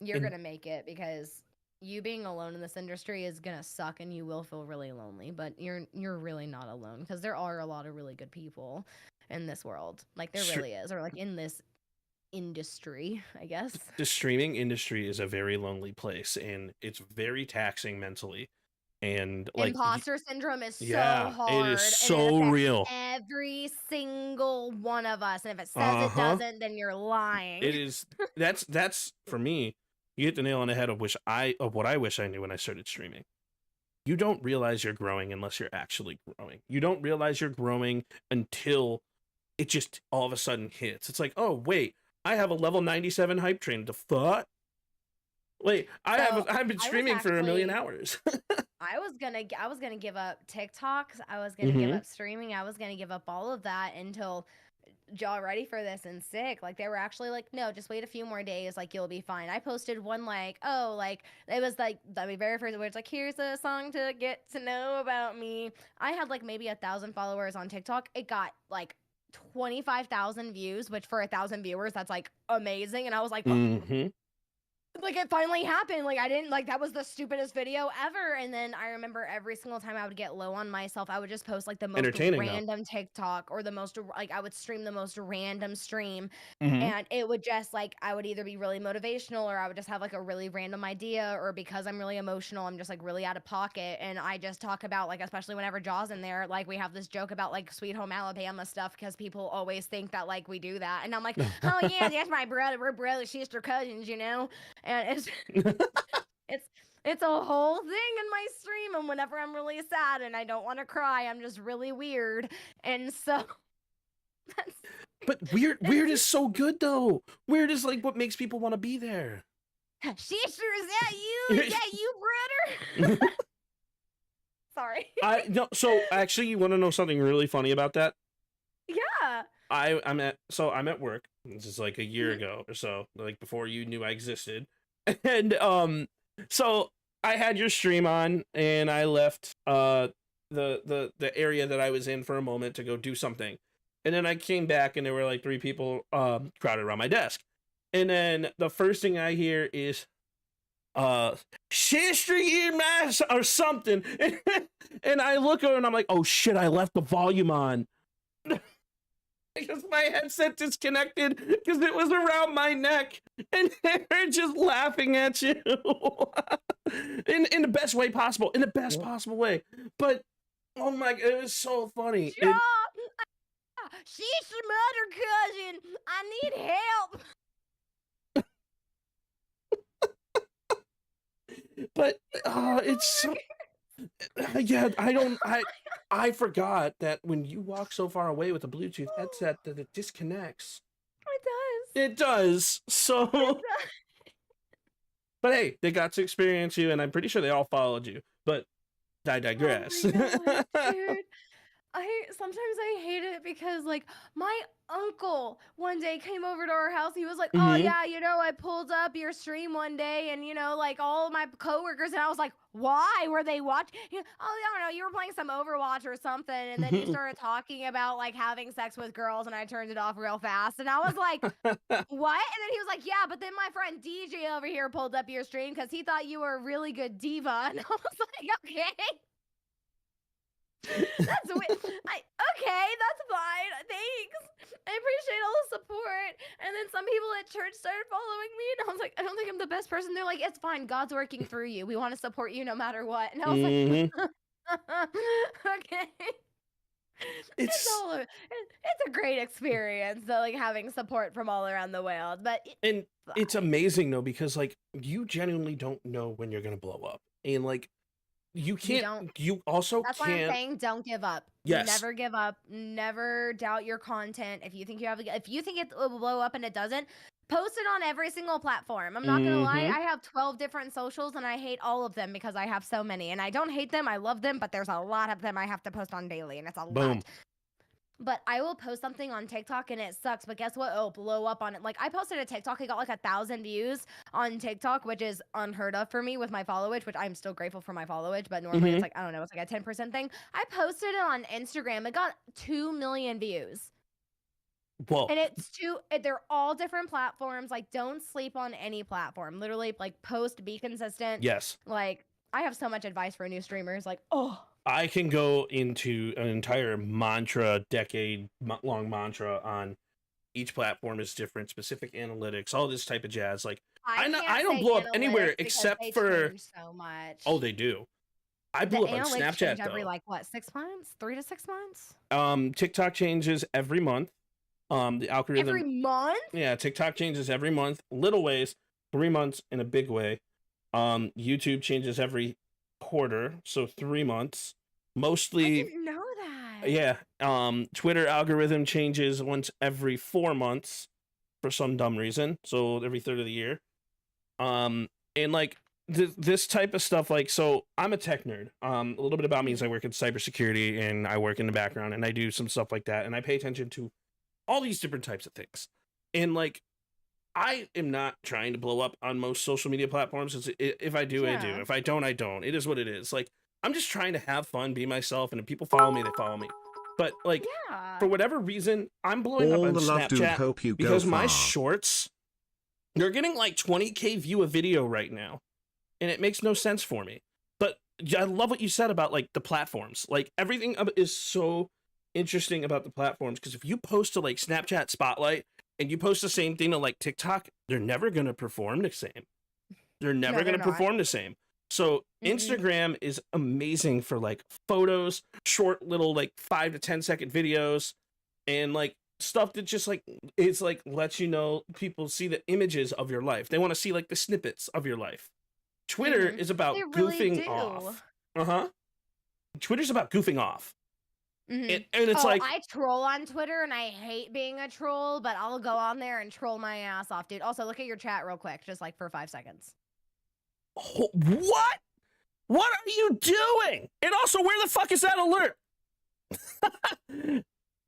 You're And- going to make it, because you being alone in this industry is going to suck, and you will feel really lonely, but you're really not alone, because there are a lot of really good people in this world. Like, there Sure. really is, or like in this industry, I guess. The streaming industry is a very lonely place, and it's very taxing mentally. And like, Imposter syndrome is yeah, so hard. it is and it so affects real. Every single one of us. And if it says Uh-huh. it doesn't, then you're lying. It is. That's for me. You hit the nail on the head of what I wish I knew when I started streaming. You don't realize you're growing unless you're actually growing. You don't realize you're growing until it just all of a sudden hits. It's like, oh wait, I have a level 97 hype train. The thought. Wait, I've been streaming for 1 million hours. I was gonna give up TikToks. I was gonna give up streaming. I was gonna give up all of that until y'all ready for this and sick. Like, they were actually like, no, just wait a few more days. Like, you'll be fine. I posted one like, oh, like, it was like the very first words, like, here's a song to get to know about me. I had like maybe 1,000 followers on TikTok. It got like 25,000 views, which for 1,000 viewers, that's like amazing. And I was like, like, it finally happened. Like, I didn't, like, that was the stupidest video ever. And then I remember every single time I would get low on myself, I would just post like the most Entertaining, though. random TikTok, or the most, like, I would stream the most random stream. Mhm. And it would just, like, I would either be really motivational, or I would just have like a really random idea, or because I'm really emotional, I'm just like really out of pocket. And I just talk about, like, especially whenever Jaw's in there, like, we have this joke about like Sweet Home Alabama stuff, because people always think that like we do that. And I'm like, oh yeah, that's my brother. We're brother, sister, cousins, you know? And it's it's a whole thing in my stream. And whenever I'm really sad and I don't want to cry, I'm just really weird. And so that's, But weird is so good though. Weird is like what makes people want to be there. sister, is that you? Is that you, brother? Sorry. No. So actually, you want to know something really funny about that? Yeah. I'm at work. This is like a year ago or so, like before you knew I existed. And so I had your stream on, and I left the area that I was in for a moment to go do something, and then I came back, and there were like 3 people crowded around my desk, and then the first thing I hear is history mass or something, and I look over and I'm like, oh shit, I left the volume on. Because my headset disconnected because it was around my neck, and they're just laughing at you in the best way possible, in the best possible way. But oh my, it was so funny. Stop! She's your mother, cousin. I need help. But it's so, yeah, I forgot that when you walk so far away with a Bluetooth headset that it disconnects. It does. So, but hey, they got to experience you, and I'm pretty sure they all followed you. But I digress. Oh my God, dude. Sometimes I hate it because like my uncle one day came over to our house. He was like, "Oh yeah, I pulled up your stream one day, and like all of my coworkers." And I was like, "Why were they watching?" Oh, I don't know. You were playing some Overwatch or something, and then you started talking about like having sex with girls, and I turned it off real fast. And I was like, "What?" And then he was like, "Yeah, but then my friend DJ over here pulled up your stream because he thought you were a really good diva." And I was like, "Okay." That's weird. Okay, that's fine. Thanks. I appreciate all the support. And then some people at church started following me, and I was like, I don't think I'm the best person. They're like, it's fine. God's working through you. We want to support you no matter what. And I was like, okay. It's a great experience, though, like having support from all around the world. But it's amazing though, because like you genuinely don't know when you're gonna blow up, and like. You can't. You also That's can't. why I'm saying don't give up. Yes. Never give up. Never doubt your content. If you think it will blow up and it doesn't, post it on every single platform. I'm not gonna lie. I have 12 different socials and I hate all of them because I have so many. And I don't hate them. I love them, but there's a lot of them I have to post on daily, and it's a lot. But I will post something on TikTok and it sucks. But guess what? It'll blow up on it. Like I posted a TikTok, it got like 1,000 views on TikTok, which is unheard of for me with my followage, which I'm still grateful for my followage. But normally it's like, I don't know, it's like a 10% thing. I posted it on Instagram. It got 2 million views. Whoa. And they're all different platforms. Like don't sleep on any platform. Literally like post, be consistent. Yes. Like I have so much advice for new streamers. Like, I can go into an entire decade-long mantra on each platform is different, specific analytics, all this type of jazz. Like I don't blow up anywhere except for so much. Oh, they do. I blew up on Snapchat though. Every like what, 6 months? 3 to 6 months? TikTok changes every month. The algorithm every month? Yeah, TikTok changes every month, little ways, 3 months in a big way. YouTube changes every quarter, so 3 months. Mostly I didn't know that. Yeah. Twitter algorithm changes once every 4 months for some dumb reason. So every third of the year. And like this type of stuff, like, so I'm a tech nerd. A little bit about me is I work in cybersecurity and I work in the background and I do some stuff like that. And I pay attention to all these different types of things. And like, I am not trying to blow up on most social media platforms. If I do, I do. If I don't, I don't. It is what it is. Like, I'm just trying to have fun, be myself, and if people follow me, they follow me. But like, for whatever reason, I'm blowing up on Snapchat because my shorts, they're getting like 20K view a video right now, and it makes no sense for me. But I love what you said about like the platforms. Like everything is so interesting about the platforms, because if you post to like Snapchat Spotlight and you post the same thing to like TikTok, they're never going to perform the same. They're never going to perform the same. So Instagram is amazing for like photos, short little like 5 to 10 second videos, and like stuff that just like, it's like lets you know, people see the images of your life. They want to see like the snippets of your life. Twitter is about goofing off. Twitter's about goofing off. And it's like, I troll on Twitter and I hate being a troll, but I'll go on there and troll my ass off, dude. Also, look at your chat real quick, just like for 5 seconds. What? What are you doing? And also, where the fuck is that alert?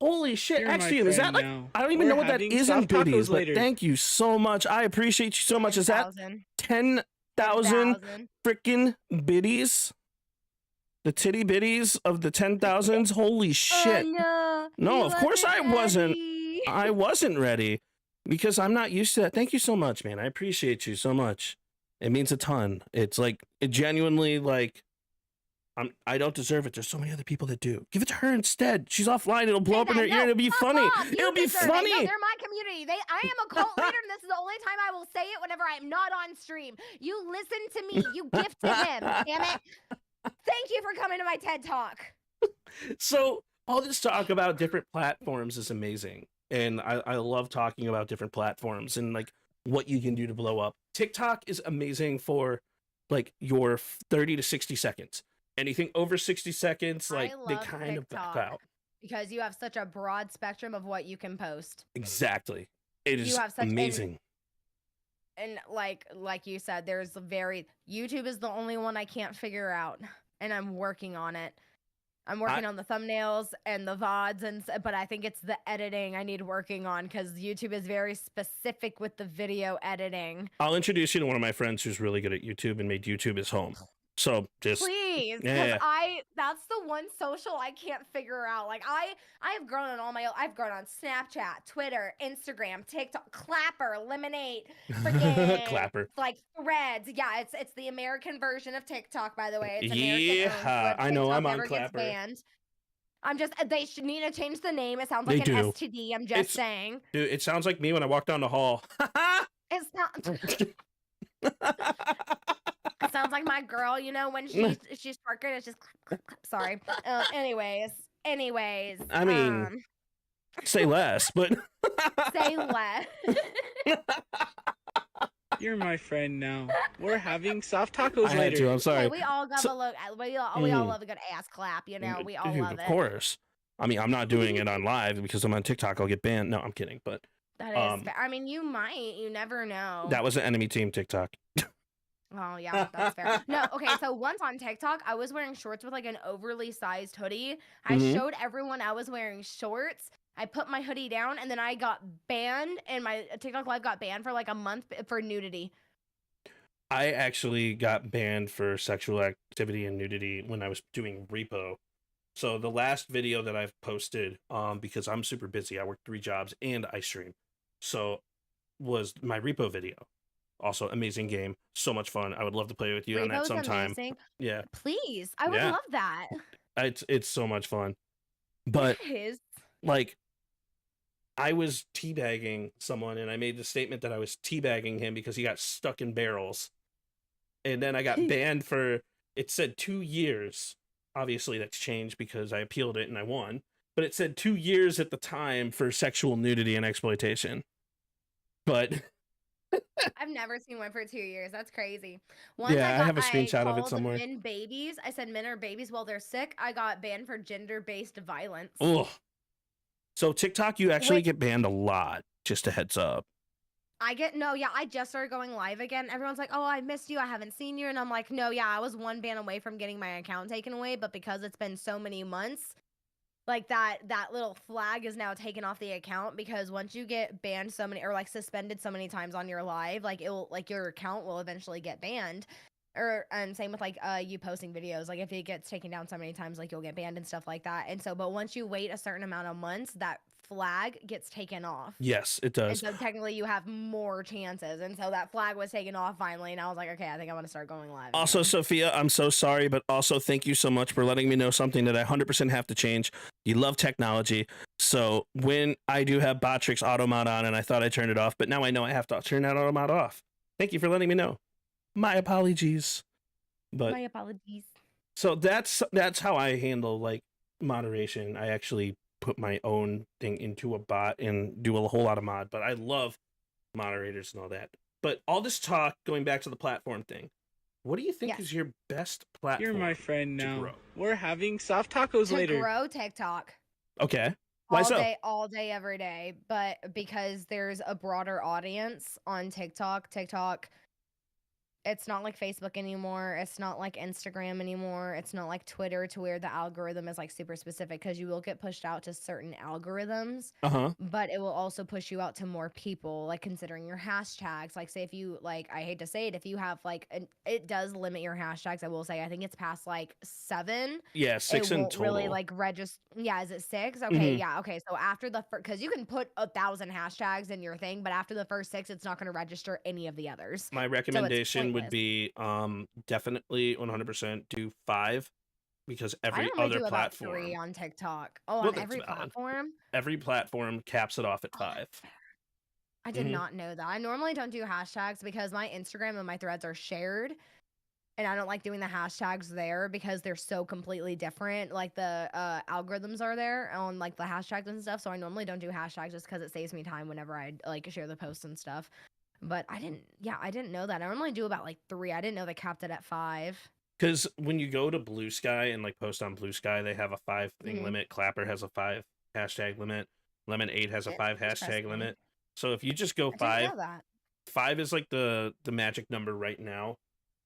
Holy shit. You're my Actually, is that friend like, now. I don't even We're know what that having is in soft tacos biddies, but later. thank you so much. I appreciate you so much. Is that 10,000. 10,000 freaking biddies? The titty biddies of the 10,000s? Holy shit. Oh, No, he of course I wasn't wasn't. ready. I wasn't ready because I'm not used to that. Thank you so much, man. I appreciate you so much. It means a ton. It's like, it genuinely, like, I don't deserve it. There's so many other people that do. Give it to her instead. She's offline. It'll blow up in her ear. It'll be fuck funny. off. You It'll be deserve it. funny. No, they're my community. I am a cult leader, and this is the only time I will say it whenever I'm not on stream. You listen to me. You gift to him. Damn it. Thank you for coming to my TED Talk. So all this talk about different platforms is amazing. And I love talking about different platforms and like what you can do to blow up. TikTok is amazing for like your 30 to 60 seconds. Anything over 60 seconds, like I they love kind of back TikTok out. because you have such a broad spectrum of what you can post. Exactly. It is have such- amazing. And like you said, YouTube is the only one I can't figure out, and I'm working on it. I'm working on the thumbnails and the VODs, but I think it's the editing I need working on because YouTube is very specific with the video editing. I'll introduce you to one of my friends who's really good at YouTube and made YouTube his home. So just Please, yeah. because that's the one social I can't figure out. Like I have grown on I've grown on Snapchat, Twitter, Instagram, TikTok, Clapper, Lemonade, freaking Clapper. like Threads. Yeah, it's the American version of TikTok, by the way. It's Yeah, American-owned, so I know, TikTok I'm on never gets Clapper. banned. They should need to change the name. It sounds They like an do. STD. I'm just saying. Dude, it sounds like me when I walk down the hall. It's not. It sounds like my girl, when she's twerking. It's just sorry. Anyways. I mean, say less, but Say less. You're my friend now. We're having soft tacos I had later. to. I'm sorry. Yeah, we all got So- a look. We all love a good ass clap. We all Dude, love of it. course. I mean, I'm not doing it on live because I'm on TikTok. I'll get banned. No, I'm kidding. But That is fair. I mean, you might. You never know. that was an enemy team TikTok. Oh yeah, that's fair. No, okay. So once on TikTok, I was wearing shorts with like an overly sized hoodie. I Mhm. showed everyone I was wearing shorts. I put my hoodie down, and then I got banned, and my TikTok live got banned for like a month for nudity. I actually got banned for sexual activity and nudity when I was doing repo. So the last video that I've posted, because I'm super busy, I work 3 jobs and I stream. So was my repo video. Also amazing game, so much fun. I would love to play with you on that Repo's sometime. amazing. Yeah, Please, I would Yeah. love that. it's so much fun. But It is. like, I was teabagging someone and I made the statement that I was teabagging him because he got stuck in barrels. And then I got banned for, it said 2 years. Obviously that's changed because I appealed it and I won. But it said 2 years at the time for sexual nudity and exploitation. But I've never seen one for 2 years. That's crazy. Once Yeah, I have a screenshot of it called somewhere. Men babies. I said men are babies while they're sick. I got banned for gender-based violence. ugh. So TikTok, you actually Wait. get banned a lot. Just a heads up. I just started going live again. Everyone's like, "Oh, I missed you. I haven't seen you." And I'm like, "No, yeah, I was one ban away from getting my account taken away, but because it's been so many months, like that little flag is now taken off the account because once you get banned so many or like suspended so many times on your live, like your account will eventually get banned. Or same with like you posting videos. Like if it gets taken down so many times, like you'll get banned and stuff like that. And so, but once you wait a certain amount of months, that flag gets taken off. Yes, it And does. so technically you have more chances. And so that flag was taken off finally. And I was like, okay, I think I want to start going live. Also, again. Sophia, I'm so sorry, but also thank you so much for letting me know something that I 100% have to change. You love technology. So when I do have Botrix auto mod on and I thought I turned it off, but now I know I have to turn that auto mod off. Thank you for letting me know. My apologies. But my apologies. so that's how I handle like moderation. I actually put my own thing into a bot and do a whole lot of mod, but I love moderators and all that. But all this talk, going back to the platform thing, what do you think Yes. is your best platform? You're my friend to now. grow? We're having soft tacos To later. grow TikTok. Okay. Why so? All day, every day. But because there's a broader audience on TikTok, it's not like Facebook anymore. It's not like Instagram anymore. It's not like Twitter to where the algorithm is like super specific, because you will get pushed out to certain algorithms, but it will also push you out to more people, like considering your hashtags. Like say if you like, I hate to say it, if you have like, it does limit your hashtags. I will say, I think it's past like 7. Yeah, 6 it in won't total. really like register. Yeah, is it 6? Okay, yeah, okay. So after the first, because you can put 1,000 hashtags in your thing, but after the first 6, it's not going to register any of the others. My recommendation would be definitely 100% do 5, because every I other do platform. about 3 on TikTok. Oh, Well, on that's every valid. platform. Every platform caps it off at 5. I did not know that. I normally don't do hashtags because my Instagram and my threads are shared. And I don't like doing the hashtags there because they're so completely different. Like the algorithms are there on like the hashtags and stuff. So I normally don't do hashtags just because it saves me time whenever I like share the posts and stuff. But I didn't know that. I normally do about like 3. I didn't know they capped it at 5. Because when you go to Blue Sky and like post on Blue Sky, they have a 5 thing limit. Clapper has a 5 hashtag limit. Lemonade has a 5 hashtag limit. So if you just go 5, 5 is like the magic number right now.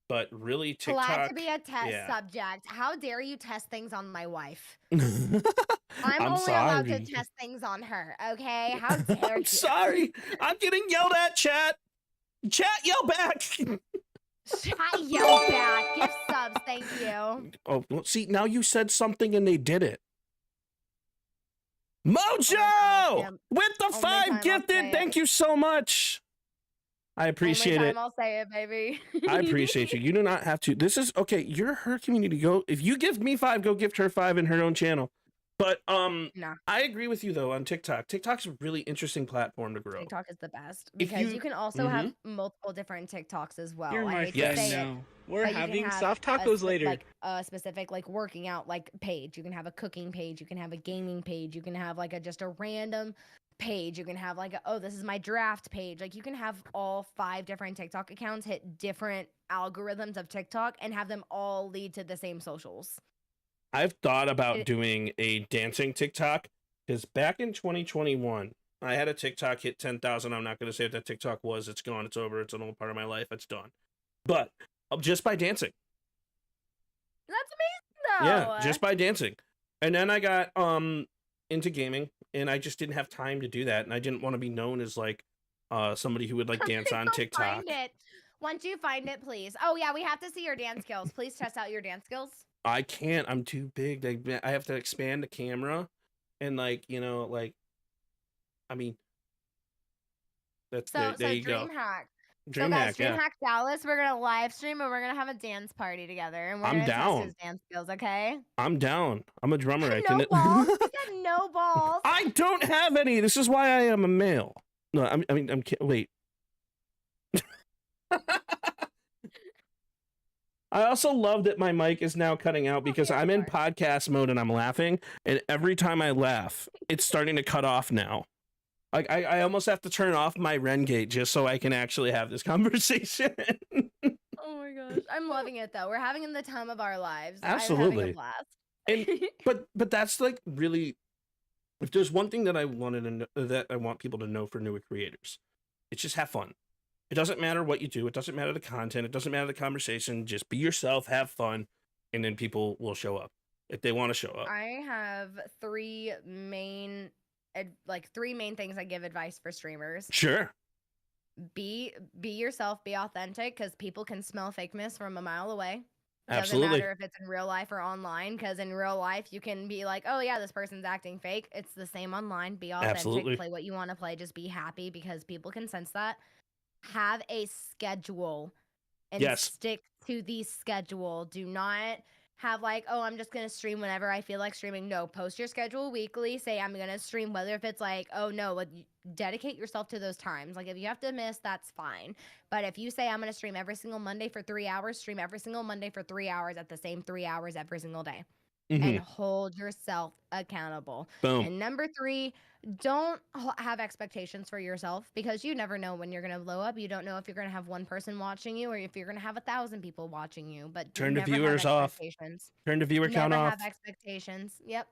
But really, TikTok. Glad to be a test subject. How dare you test things on my wife? I'm only allowed to test things on her, okay? How dare you? Sorry. I'm getting yelled at, chat. Chat, yell back. Chat, yell back. Give subs, thank you. Oh, well, see, now you said something and they did it. Mojo! With the 5 gifted. Thank you so much. I appreciate Only it. time I'll say it, baby. I appreciate you. You do not have to. This is okay. You're her community. Go. If you give me 5, go gift her 5 in her own channel. But No. I agree with you though on TikTok. TikTok's a really interesting platform to grow. TikTok is the best because you can also have multiple different TikToks as well. You're my friend now. We're having soft tacos later. Like a specific like working out like page. You can have a cooking page. You can have a gaming page. You can have like just a random page. You can have like this is my draft page. Like you can have all 5 different TikTok accounts hit different algorithms of TikTok and have them all lead to the same socials. I've thought about doing a dancing TikTok because back in 2021 I had a TikTok hit 10,000. I'm not going to say what that TikTok was. It's gone. It's over. It's an old part of my life. It's done. But just by dancing. That's amazing though. Yeah, just by dancing. And then I got into gaming and I just didn't have time to do that, and I didn't want to be known as like somebody who would like dance on TikTok. Find it. Once you find it, please. Oh yeah, we have to see your dance skills. Please test out your dance skills. I can't. I'm too big. I have to expand the camera, and like like, I mean, that's there you go. DreamHack, DreamHack Dallas. We're gonna live stream and we're gonna have a dance party together, and we're gonna test his dance skills. Okay. I'm down. I'm a drummer. No balls. You said no balls. I don't have any. This is why I am a male. No, I'm wait. I also love that my mic is now cutting out because I'm in podcast mode and I'm laughing, and every time I laugh, it's starting to cut off now. Like I almost have to turn off my Rengate just so I can actually have this conversation. Oh my gosh, I'm loving it though. We're having the time of our lives. Absolutely. I'm having a blast. And but that's like really, if there's one thing that I wanted to know, that I want people to know for newer creators, it's just have fun. It doesn't matter what you do. It doesn't matter the content. It doesn't matter the conversation. Just be yourself, have fun, and then people will show up if they want to show up. I have 3 main things I give advice for streamers. Sure. Be yourself, be authentic, because people can smell fakeness from a mile away. Absolutely. Doesn't matter if it's in real life or online, because in real life you can be like, oh yeah, this person's acting fake. It's the same online. Be authentic. Absolutely. Play what you want to play. Just be happy, because people can sense that. Have a schedule and stick to the schedule. Do not have like, oh, I'm just going to stream whenever I feel like streaming. No, post your schedule weekly. Say I'm going to stream, whether if it's like, oh no, dedicate yourself to those times. Like if you have to miss, that's fine. But if you say I'm going to stream every single Monday for 3 hours, stream every single Monday for 3 hours at the same 3 hours every single day. And hold yourself accountable. Boom. And number 3, don't have expectations for yourself, because you never know when you're going to blow up. You don't know if you're going to have 1 person watching you or if you're going to have 1,000 people watching you. But turn the viewers off. Turn the viewer count off. Never have expectations. Yep.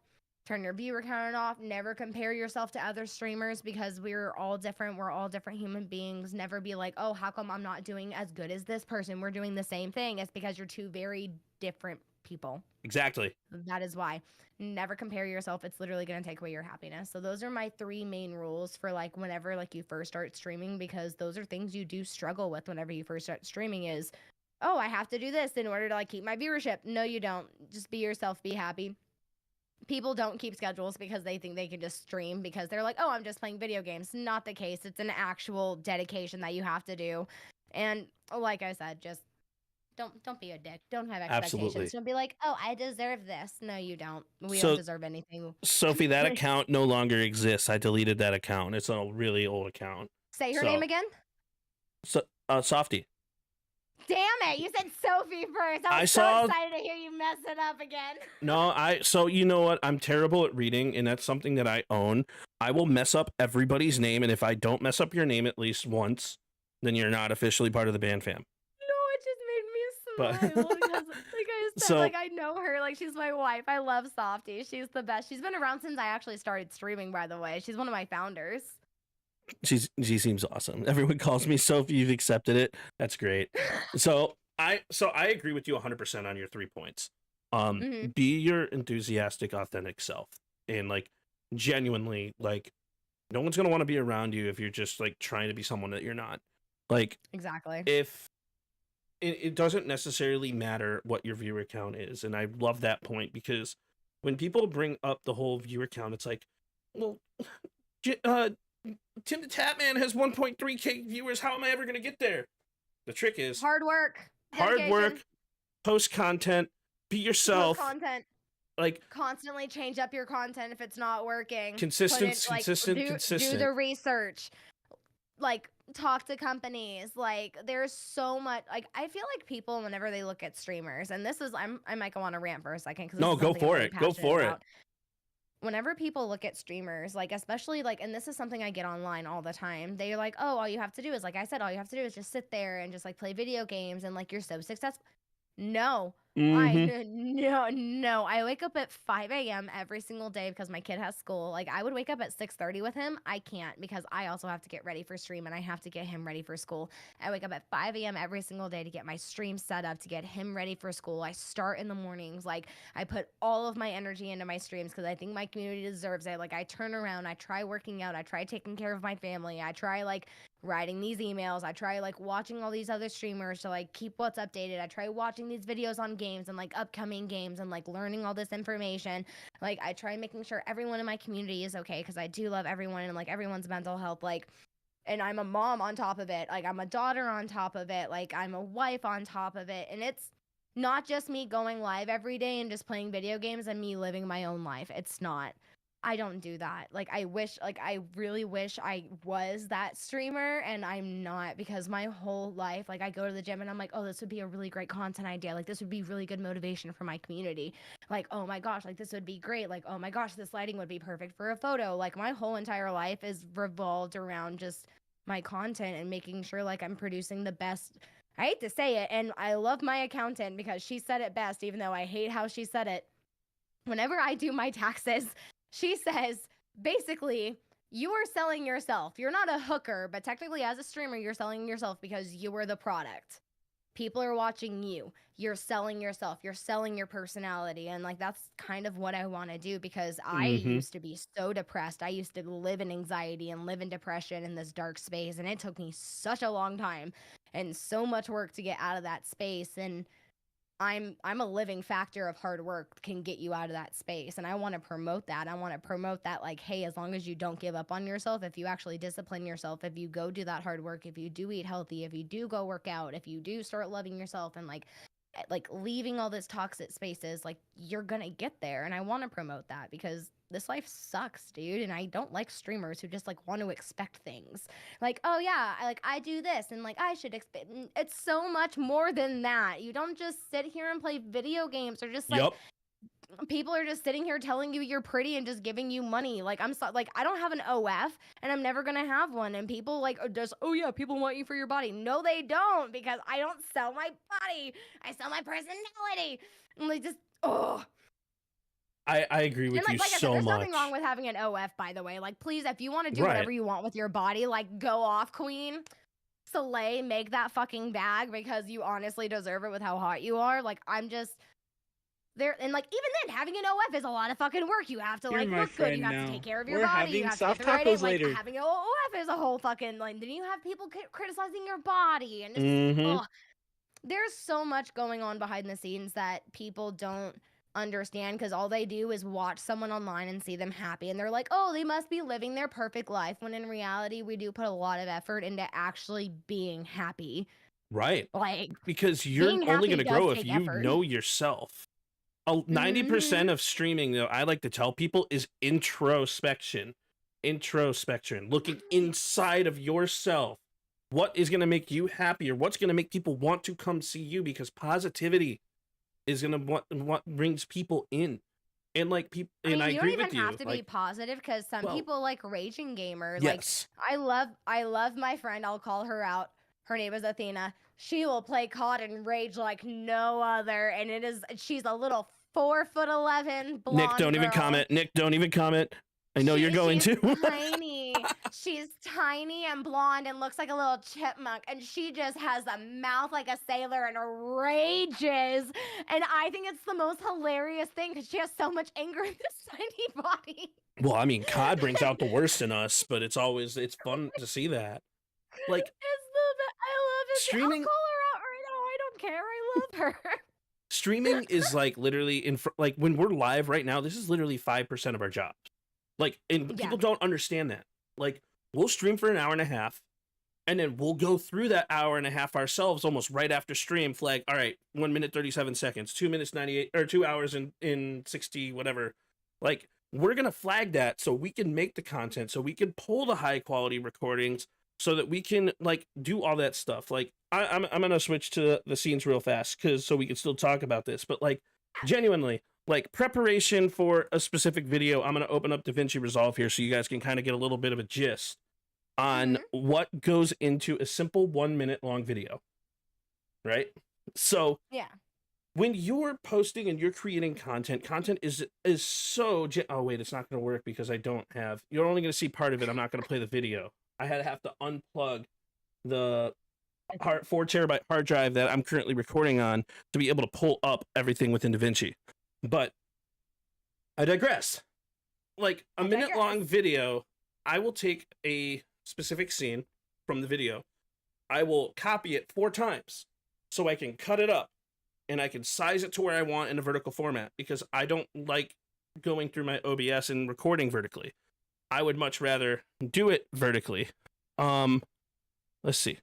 turn your viewer count off. Never compare yourself to other streamers because we're all different. We're all different human beings. Never be like, oh, how come I'm not doing as good as this person? We're doing the same thing. It's because you're two very different people. Exactly. That is why. Never compare yourself. It's literally going to take away your happiness. So those are my 3 main rules for like whenever like you first start streaming, because those are things you do struggle with whenever you first start streaming is, oh, I have to do this in order to like keep my viewership. No, you don't. Just be yourself. Be happy. People don't keep schedules because they think they can just stream because they're like, oh, I'm just playing video games. Not the case. It's an actual dedication that you have to do. And like I said, just don't be a dick. Don't have expectations. Absolutely. Don't be like, oh, I deserve this. No, you don't. We So- don't deserve anything. Sophie, that account no longer exists. I deleted that account. It's a really old account. Say her So- name again. So, Softy. Damn it! You said Sophie first. I I was saw- so excited to hear you mess it up again. No, so you know what? I'm terrible at reading, and that's something that I own. I will mess up everybody's name, and if I don't mess up your name at least once, then you're not officially part of the band fam. No, it just made me But- smile because, like I said, So- like I know her. Like she's my wife. I love Softy. She's the best. She's been around since I actually started streaming. By the way, she's one of my founders. She seems awesome. Everyone calls me Sophie. You've accepted it. That's great. So I agree with you 100% on your 3 points. Mhm. Be your enthusiastic, authentic self, and like genuinely, like no one's gonna want to be around you if you're just like trying to be someone that you're not. Like Exactly. if it doesn't necessarily matter what your viewer count is, and I love that point because when people bring up the whole viewer count, it's like, well, Tim the Tapman has 1.3K viewers. How am I ever going to get there? The trick is Hard work. hard work, dedication, post content, be post yourself. content. Like Constantly change up your content if it's not working. Consistent, Put it, consistent, do consistent. the research. Like talk to companies. Like there's so much. Like I feel like people whenever they look at streamers, and this is I might go on a rant for a second. 'Cause this No, is go something I'm for really it. Go passionate for it. about. Whenever people look at streamers, like especially like, and this is something I get online all the time, they're like, oh, all you have to do is, like I said, all you have to do is just sit there and just like play video games and like you're so successful. No, Mhm. no. I wake up at 5 a.m. every single day because my kid has school. Like I would wake up at 6:30 with him. I can't because I also have to get ready for stream and I have to get him ready for school. I wake up at 5 a.m. every single day to get my stream set up, to get him ready for school. I start in the mornings. Like I put all of my energy into my streams because I think my community deserves it. Like I turn around, I try working out, I try taking care of my family, I try like writing these emails, I try like watching all these other streamers to like keep what's updated. I try watching these videos on games and like upcoming games and like learning all this information. Like I try making sure everyone in my community is okay because I do love everyone and like everyone's mental health. Like, and I'm a mom on top of it. Like I'm a daughter on top of it. Like I'm a wife on top of it. And it's not just me going live every day and just playing video games and me living my own life. It's not. I don't do that. Like I really wish I was that streamer and I'm not, because my whole life, like I go to the gym and I'm like, oh, this would be a really great content idea. Like this would be really good motivation for my community. Like, oh my gosh, like this would be great. Like, oh my gosh, this lighting would be perfect for a photo. Like my whole entire life is revolved around just my content and making sure like I'm producing the best. I hate to say it, and I love my accountant because she said it best, even though I hate how she said it. Whenever I do my taxes, she says, basically, you are selling yourself. You're not a hooker, but technically as a streamer, you're selling yourself because you are the product. People are watching you. You're selling yourself. You're selling your personality. And like, that's kind of what I want to do because I used to be so depressed. I used to live in anxiety and live in depression in this dark space. And it took me such a long time and so much work to get out of that space. And I'm a living factor of hard work can get you out of that space. And I want to promote that. I want to promote that, like, hey, as long as you don't give up on yourself, if you actually discipline yourself, if you go do that hard work, if you do eat healthy, if you do go work out, if you do start loving yourself and like leaving all this toxic spaces, like you're gonna get there. And I want to promote that because this life sucks, dude. And I don't like streamers who just like want to expect things like, oh yeah, I do this and like I should expect. It's so much more than that. You don't just sit here and play video games or just like people are just sitting here telling you you're pretty and just giving you money. Like I'm so like I don't have an OF and I'm never gonna have one. And people like are just, oh yeah, people want you for your body. No, they don't, because I don't sell my body. I sell my personality. And like just I agree with And you like I said, so there's much. nothing wrong with having an OF, by the way. Like, please, if you want to do Right. whatever you want with your body, like, go off, queen. Soleil, make that fucking bag because you honestly deserve it with how hot you are. Like, I'm just there. And, like, even then, having an OF is a lot of fucking work. You have to, You're like, my look good. You friend have to now. take care of your We're body. You having have to get soft the right age. tacos Like, later. having an OF is a whole fucking, like, then you have people criticizing your body. And it's, Mhm. ugh. There's so much going on behind the scenes that people don't understand because all they do is watch someone online and see them happy and they're like, oh, they must be living their perfect life, when in reality we do put a lot of effort into actually being happy. Right. Like, Because you're being only happy going to does grow if take you effort. know yourself. 90% of streaming, though, I like to tell people, is introspection. Introspection. Looking inside of yourself. What is going to make you happier? What's going to make people want to come see you? Because positivity is going to what brings people in. And like people, I mean, and I you agree don't with even you. have to be Like, positive because some well, people like raging gamer. yes. Like, I love my friend. I'll call her out. Her name is Athena. She will play COD and rage like no other. And she's a little 4'11" blonde Nick, don't even girl. comment. Nick, don't even comment. I know you're going She's to. tiny. She's tiny and blonde and looks like a little chipmunk. And she just has a mouth like a sailor and rages. And I think it's the most hilarious thing because she has so much anger in this tiny body. Well, I mean, COD brings out the worst in us, but it's fun to see that. Like, It's I love it. streaming- I'll call her out right now. I don't care. I love her. streaming is like literally like when we're live right now, this is literally 5% of our job. Like, and Yeah. people don't understand that. Like, we'll stream for an hour and a half, and then we'll go through that hour and a half ourselves almost right after stream, flag, all right, 1 minute, 37 seconds, 2 minutes, 98, or 2 hours in 60, whatever. Like, we're going to flag that so we can make the content, so we can pull the high quality recordings, so that we can, like, do all that stuff. Like, I'm going to switch to the scenes real fast, so we can still talk about this. But, like, genuinely, like, preparation for a specific video, I'm going to open up DaVinci Resolve here so you guys can kind of get a little bit of a gist on what goes into a simple 1 minute long video, right? So Yeah. when you're posting and you're creating content is so oh wait, it's not going to work because you're only going to see part of it. I'm not going to play the video. I have to unplug the 4 terabyte hard drive that I'm currently recording on to be able to pull up everything within DaVinci. But I digress. Like, a minute long video, I will take a specific scene from the video. I will copy it 4 times so I can cut it up and I can size it to where I want in a vertical format, because I don't like going through my OBS and recording vertically. I would much rather do it vertically. Let's see.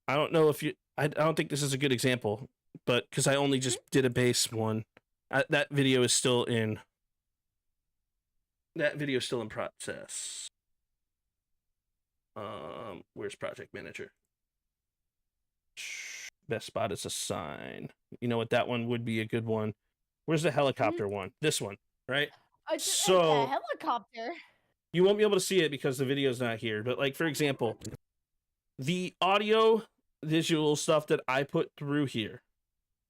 I don't know if I don't think this is a good example, but because I only just did a base one. That video is still in process. Where's Project Manager? Best spot is a sign. You know what? That one would be a good one. Where's the helicopter one? This one, right? So, a helicopter. You won't be able to see it because the video's not here. But, like, for example, the audio visual stuff that I put through here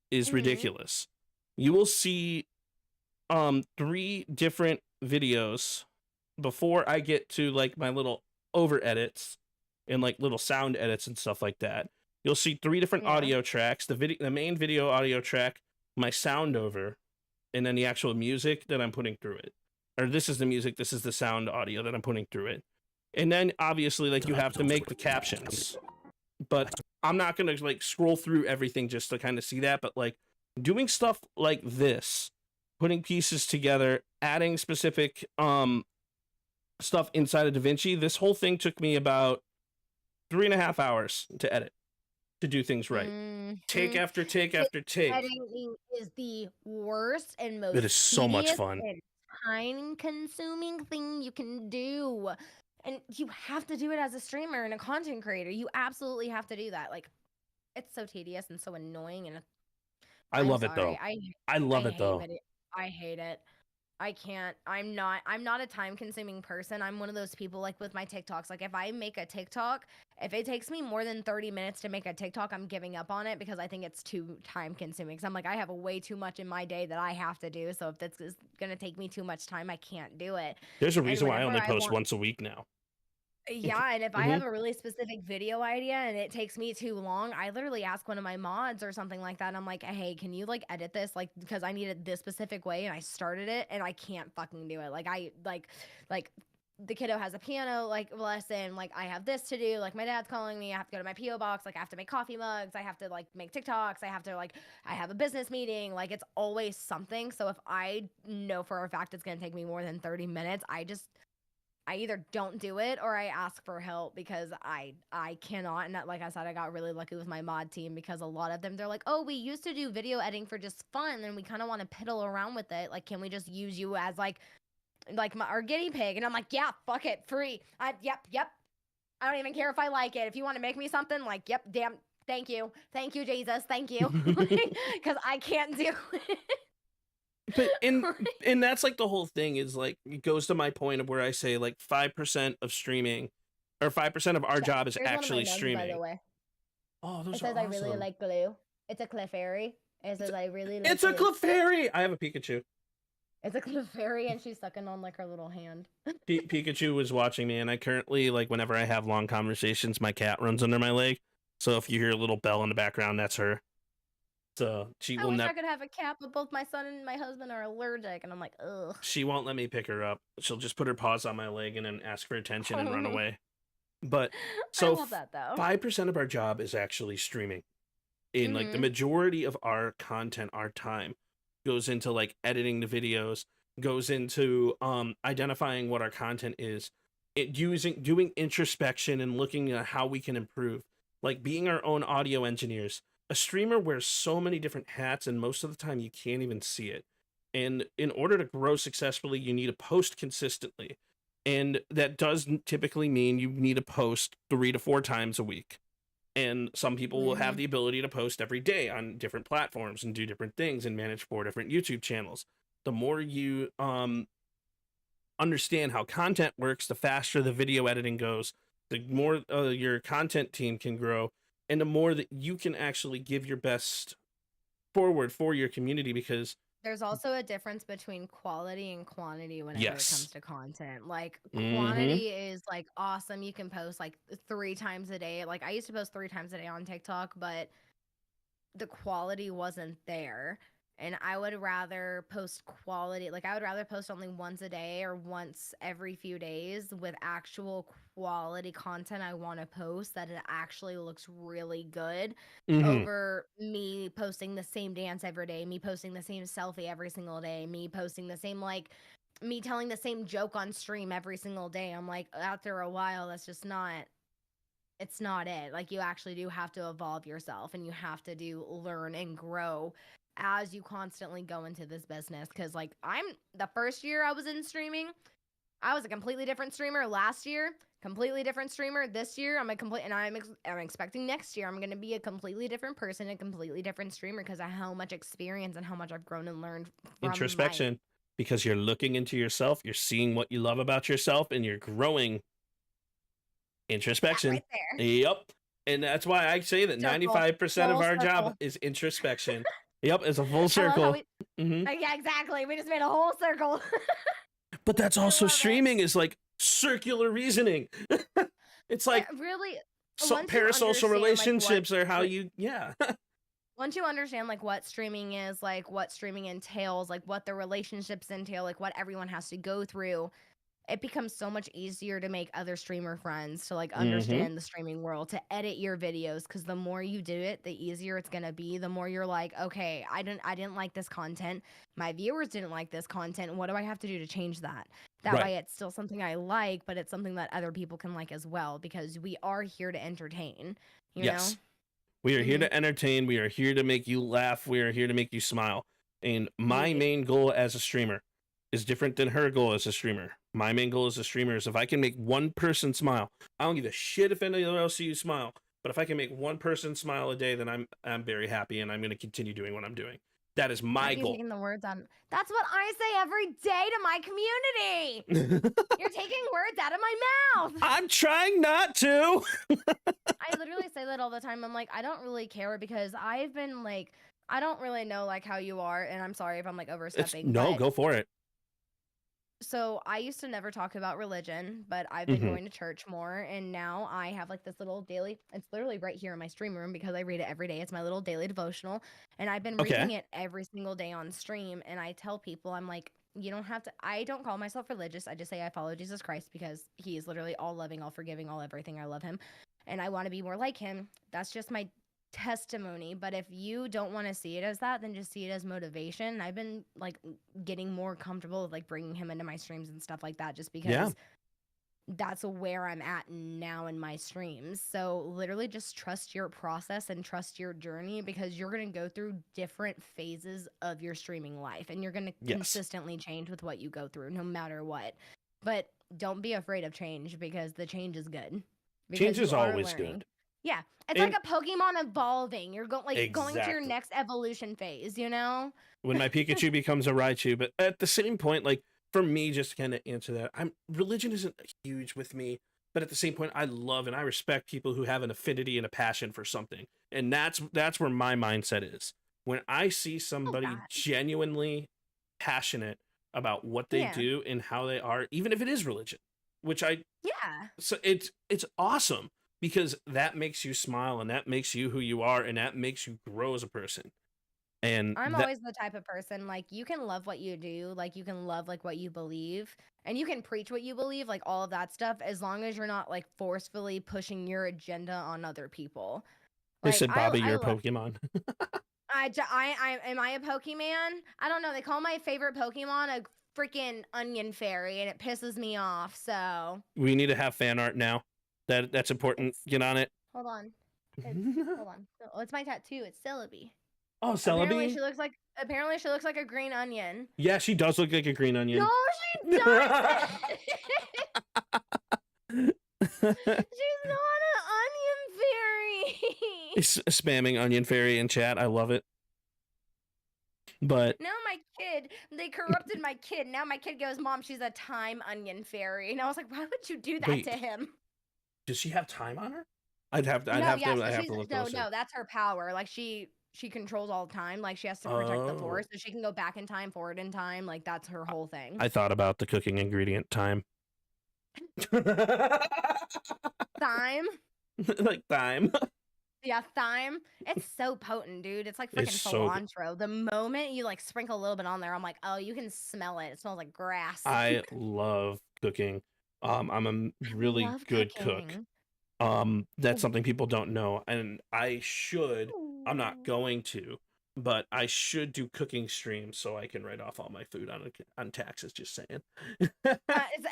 is ridiculous. You will see 3 different videos before I get to, like, my little over edits and, like, little sound edits and stuff like that. You'll see 3 different audio tracks, the main video audio track, my sound over, and then the actual music that I'm putting through it. Or this is the music, this is the sound audio that I'm putting through it. And then obviously, like, you have to make the captions. But I'm not going to, like, scroll through everything just to kind of see that, but, like, doing stuff like this, putting pieces together, adding specific stuff inside of DaVinci, this whole thing took me about 3.5 hours to edit, to do things right. Take after take after take. Editing is the worst and most It is so much tedious fun. and time-consuming thing you can do. And you have to do it as a streamer and a content creator. You absolutely have to do that. Like, it's so tedious and so annoying. And I love it, though. I love it, though. I hate it. I can't. I'm not a time consuming person. I'm one of those people like with my TikToks. Like if I make a TikTok, if it takes me more than 30 minutes to make a TikTok, I'm giving up on it because I think it's too time consuming. Cause I'm like, I have way too much in my day that I have to do. So if this is going to take me too much time, I can't do it. There's a And reason why I whenever only I post want, once a week now. yeah, and if I hmm have a really specific video idea and it takes me too long, I literally ask one of my mods or something like that. And I'm like, hey, can you like edit this? Like, because I need it this specific way and I started it and I can't fucking do it. Like, like the kiddo has a piano like lesson. Like, I have this to do. Like, my dad's calling me. I have to go to my P.O. box. Like, I have to make coffee mugs. I have to like make TikToks. I have to like, I have a business meeting. Like, it's always something. So if I know for a fact it's going to take me more than 30 minutes, I either don't do it or I ask for help because I cannot. And that, like I said, I got really lucky with my mod team because a lot of them, they're like, oh, we used to do video editing for just fun and we kind of want to piddle around with it. Like, can we just use you as like our guinea pig? And I'm like, yeah, fuck it, free. Yep. I don't even care if I like it. If you want to make me something, like, yep, damn, thank you, Jesus, thank you, because I can't do it. But and that's like the whole thing is like it goes to my point of where I say like 5% of streaming or 5% of our job is Here's one of my actually mugs, by streaming. the way. Oh, It those says are I really awesome. like glue. It's a Clefairy. It says I really like It's a glue. Clefairy. I have a Pikachu. It's a Clefairy and she's sucking on like her little hand. Pikachu was watching me, and I currently like whenever I have long conversations, my cat runs under my leg. So if you hear a little bell in the background, that's her. So she I will wish I never. could have a cat, but both my son and my husband are allergic, and I'm like, ugh. She won't let me pick her up. She'll just put her paws on my leg and then ask for attention and run away. But I so love that though. 5% of our job is actually streaming. In like the majority of our content, our time goes into like editing the videos, goes into identifying what our content is, doing introspection and looking at how we can improve, like being our own audio engineers. A streamer wears so many different hats, and most of the time you can't even see it. And in order to grow successfully, you need to post consistently. And that does typically mean you need to post 3 to 4 times a week. And some people will have the ability to post every day on different platforms and do different things and manage 4 different YouTube channels. The more you understand how content works, the faster the video editing goes, the more your content team can grow, and the more that you can actually give your best forward for your community, because There's also a difference between quality and quantity whenever it comes to content. Like Mhm. quantity is like awesome. You can post like 3 times a day. Like I used to post 3 times a day on TikTok, but the quality wasn't there. And I would rather post quality. Like I would rather post only once a day or once every few days with actual quality content I want to post that it actually looks really good Mhm. over me posting the same dance every day, me posting the same selfie every single day, me posting the same like me telling the same joke on stream every single day. I'm like, after a while, that's just not it's not it. Like you actually do have to evolve yourself and you have to do learn and grow as you constantly go into this business. Cause like I'm the first year I was in streaming, I was a completely different streamer. Last year, completely different streamer. This year, I'm expecting next year I'm going to be a completely different person, a completely different streamer because of how much experience and how much I've grown and learned from Introspection, because you're looking into yourself, you're seeing what you love about yourself, and you're growing. Introspection. Right there. Yep. And that's why I say that Circle. 95% of Full our job circle. is introspection. Yep, it's a full I love how circle. we- Yeah, exactly. We just made a whole circle. But that's also love it. streaming is like circular reasoning. It's like really, so once you parasocial understand, like, relationships what- are how like- you, yeah. once you understand like what streaming is, like what streaming entails, like what the relationships entail, like what everyone has to go through, it becomes so much easier to make other streamer friends, to like understand the streaming world, to edit your videos, because the more you do it, the easier it's gonna be. The more you're like, okay, I didn't like this content, my viewers didn't like this content, what do I have to do to change that? That Right. way it's still something I like, but it's something that other people can like as well, because we are here to entertain, you Yes. know? We are here to entertain. We are here to make you laugh. We are here to make you smile. And my main goal as a streamer is different than her goal as a streamer. My main goal as a streamer is if I can make one person smile, I don't give a shit if anyone else sees you smile, but if I can make one person smile a day, then I'm very happy, and I'm going to continue doing what I'm doing. That is my You're goal. taking the words on. That's what I say every day to my community. You're taking words out of my mouth. I'm trying not to. I literally say that all the time. I'm like, I don't really care because I've been like, I don't really know like how you are, and I'm sorry if I'm like overstepping. No, but- go for it. So I used to never talk about religion, but I've been Mhm. going to church more, and now I have like this little daily. It's literally right here in my stream room because I read it every day. It's my little daily devotional, and I've been Okay. reading it every single day on stream. And I tell people, I'm like, you don't have to. I don't call myself religious. I just say I follow Jesus Christ because he is literally all loving, all forgiving, all everything. I love him, and I want to be more like him. That's just my testimony. But if you don't want to see it as that, then just see it as motivation. I've been like getting more comfortable with like bringing him into my streams and stuff like that, just because that's where I'm at now in my streams. So literally just trust your process and trust your journey, because you're going to go through different phases of your streaming life, and you're going to Yes. consistently change with what you go through no matter what. But don't be afraid of change, because the change is good. Because Change is you are always learning. good. Yeah, it's And- like a Pokemon evolving. You're going to your Exactly. next evolution phase, you know? When my Pikachu becomes a Raichu. But at the same point, like for me, just to kind of answer that, religion isn't huge with me, but at the same point, I love and I respect people who have an affinity and a passion for something, and that's where my mindset is. When I see somebody God. genuinely passionate about what they Yeah. do and how they are, even if it is religion, which Yeah. so it's awesome, because that makes you smile and that makes you who you are and that makes you grow as a person. And I'm that- always the type of person, like, you can love what you do, like, you can love, like, what you believe, and you can preach what you believe, like, all of that stuff, as long as you're not, like, forcefully pushing your agenda on other people. they Like, said, Bobby, you're a love- Pokemon. am I a Pokemon? I don't know. They call my favorite Pokemon a freaking onion fairy, and it pisses me off, so. We need to have fan art now. That's important. Get on it. Hold on. Hold on. Oh, it's my tattoo. It's Celebi. Oh, Apparently Celebi? she looks like a green onion. Yeah, she does look like a green onion. No, she doesn't. She's not an onion fairy. Spamming onion fairy in chat. I love it. But Now they corrupted my kid. Now my kid goes, Mom, she's a time onion fairy. And I was like, why would you do that Wait. to him? does she have time on her? I'd have to So look no, closer. no, that's her power. Like she controls all the time. Like she has to protect the Oh. forest, so she can go back in time, forward in time. Like that's her whole thing. I thought about the cooking ingredient time. Thyme. Like thyme. Yeah, thyme. It's so potent, dude. It's like freaking It's so good. cilantro. The moment you like sprinkle a little bit on there, I'm like, oh, you can smell it. It smells like grass. I love cooking. I'm a really Love good cook. cooking. That's something people don't know, and I'm not going to, but I should do cooking streams so I can write off all my food on taxes. Just saying.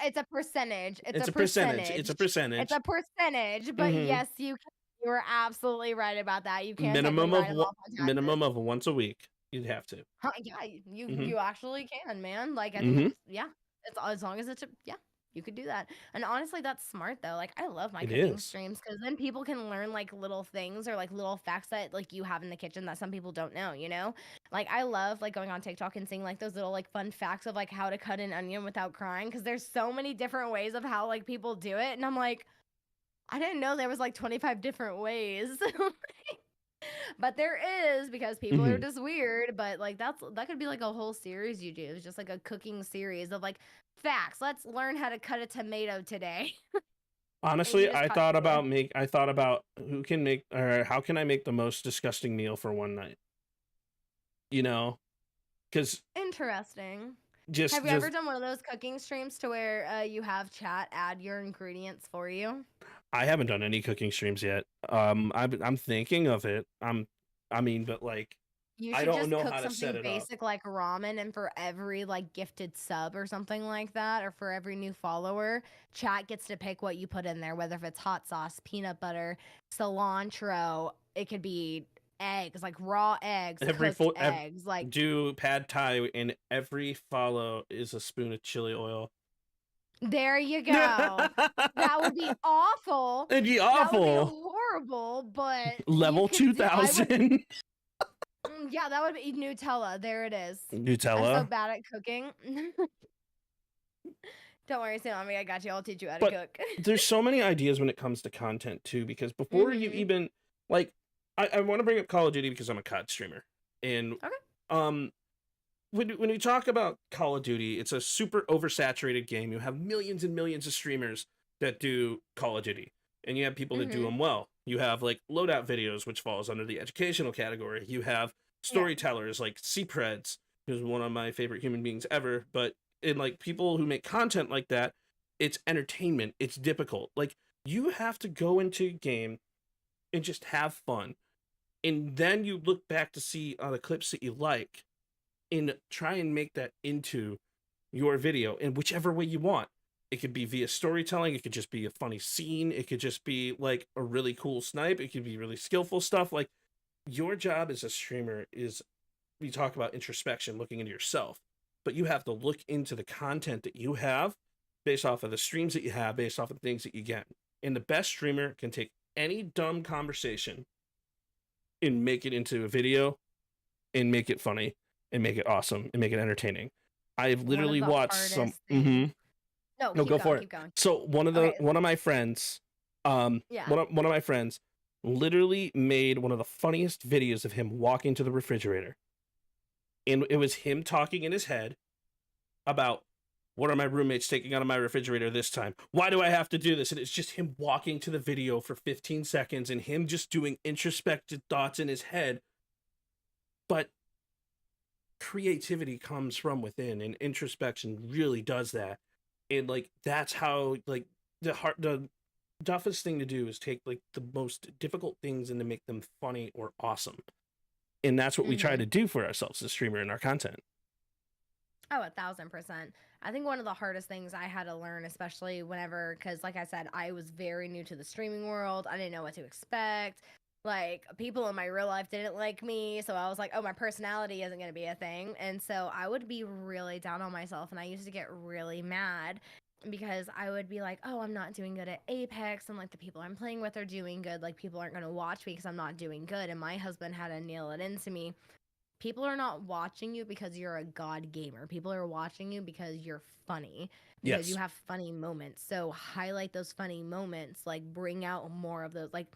It's a percentage. It's a percentage. It's a percentage. It's a percentage, but Mhm. yes, you were absolutely right about that. You can't minimum technically write of it off on taxes. minimum of once a week. You'd have to. Yeah, you Mhm. you actually can, man. Like, Mhm. yeah, it's as long as it's yeah. You could do that. And honestly, that's smart though. Like I love my It cooking is. streams because then people can learn like little things or like little facts that like you have in the kitchen that some people don't know, you know? Like I love like going on TikTok and seeing like those little like fun facts of like how to cut an onion without crying, because there's so many different ways of how like people do it. And I'm like, I didn't know there was like 25 different ways. But there is, because people are Mhm. just weird. But like that could be like a whole series you do. It's just like a cooking series of like facts. Let's learn how to cut a tomato today. Honestly, just I cut thought it. about who can make, or how can I make the most disgusting meal for one night? You know, because Interesting. just Have you ever done one of those cooking streams to where you have chat add your ingredients for you? I haven't done any cooking streams yet. I'm thinking of it. But like, You I should don't just know cook how to set something it up. basic like ramen, and for every like gifted sub or something like that, or for every new follower, chat gets to pick what you put in there, whether if it's hot sauce, peanut butter, cilantro, it could be eggs, like raw eggs, Every cooked eggs, like do pad thai, and every follow is a spoon of chili oil. there you go. That would be awful. It'd be That would awful. be horrible, but Level you could do- I would- 2000. Yeah, that would be Nutella. There it is. I'm so Nutella. bad at cooking. Don't worry, Sammy. I got you. I'll teach you how to But cook. there's so many ideas when it comes to content too, because before you Mhm. even like, I want to bring up Call of Duty because I'm a COD streamer, and Okay. when we talk about Call of Duty, it's a super oversaturated game. You have millions and millions of streamers that do Call of Duty, and you have people that do Mhm. them well. You have like loadout videos, which falls under the educational category. You have Yeah. storytellers like Cpreds, who's one of my favorite human beings ever. But in like people who make content like that, it's entertainment. It's difficult. Like you have to go into a game and just have fun, and then you look back to see the clips that you like and try and make that into your video in whichever way you want. It could be via storytelling, it could just be a funny scene, it could just be like a really cool snipe, it could be really skillful stuff. Like your job as a streamer is, we talk about introspection, looking into yourself, but you have to look into the content that you have based off of the streams that you have, based off of the things that you get. And the best streamer can take any dumb conversation and make it into a video and make it funny and make it awesome and make it entertaining. I've literally the watched some. hardest things- No, No, keep go going, for it. keep going. So one of Okay. my friends, Yeah. one of my friends, literally made one of the funniest videos of him walking to the refrigerator, and it was him talking in his head about what are my roommates taking out of my refrigerator this time? Why do I have to do this? And it's just him walking to the video for 15 seconds and him just doing introspective thoughts in his head. But creativity comes from within, and introspection really does that. And like that's how like the toughest thing to do is take like the most difficult things and to make them funny or awesome. And that's what we try to do for ourselves as a streamer in our content. Oh, 1,000%. I think one of the hardest things I had to learn, especially whenever, because like I said, I was very new to the streaming world. I didn't know what to expect. Like, people in my real life didn't like me. So I was like, oh, my personality isn't going to be a thing. And so I would be really down on myself. And I used to get really mad because I would be like, oh, I'm not doing good at Apex. And like the people I'm playing with are doing good. Like, people aren't going to watch me because I'm not doing good. And my husband had to nail it into me. People are not watching you because you're a god gamer. People are watching you because you're funny. Because Yes. you have funny moments. So highlight those funny moments. Like, bring out more of those. Like,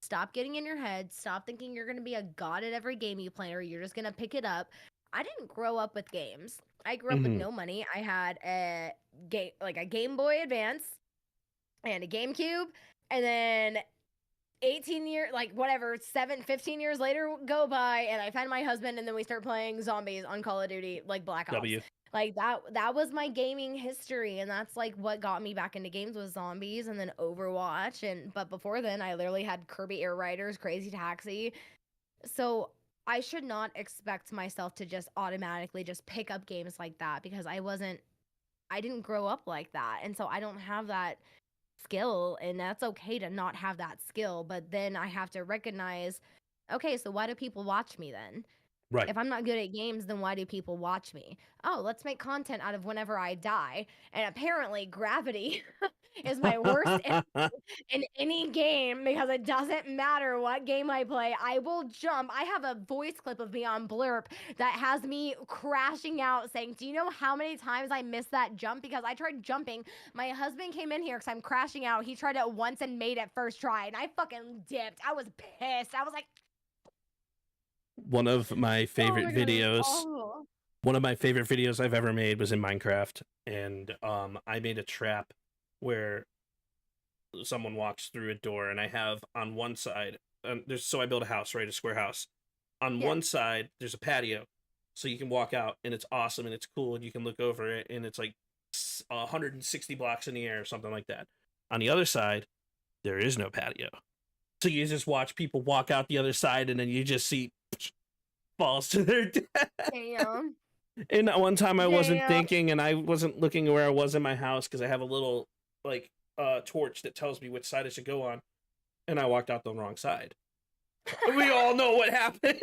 stop getting in your head. Stop thinking you're going to be a god at every game you play or you're just going to pick it up. I didn't grow up with games. I grew up with no money. I had a Game Boy Advance and a GameCube, and then 18 years, like whatever, 15 years later go by, and I find my husband, and then we start playing zombies on Call of Duty, like Black Ops. W. Like that was my gaming history, and that's like what got me back into games was zombies and then Overwatch. But before then I literally had Kirby Air Riders, Crazy Taxi. So I should not expect myself to just automatically just pick up games like that because I didn't grow up like that. And so I don't have that skill, and that's okay to not have that skill. But then I have to recognize, okay, so why do people watch me then? Right. If I'm not good at games, then why do people watch me? Oh, let's make content out of whenever I die. And apparently gravity is my worst enemy in any game because it doesn't matter what game I play. I will jump. I have a voice clip of me on Blurp that has me crashing out saying, do you know how many times I missed that jump? Because I tried jumping. My husband came in here because I'm crashing out. He tried it once and made it first try. And I fucking dipped. I was pissed. I was like, One of my favorite oh my God, it was videos. awful. One of my favorite videos I've ever made was in Minecraft, and I made a trap where someone walks through a door, and I have on one side, so I built a house, right, a square house. On Yeah. one side, there's a patio, so you can walk out, and it's awesome, and it's cool, and you can look over it, and it's like 160 blocks in the air or something like that. On the other side, there is no patio, so you just watch people walk out the other side, and then you just see falls to their death. Damn. And that one time I wasn't Damn. thinking, and I wasn't looking where I was in my house because I have a little like torch that tells me which side I should go on, and I walked out the wrong side. We all know what happened.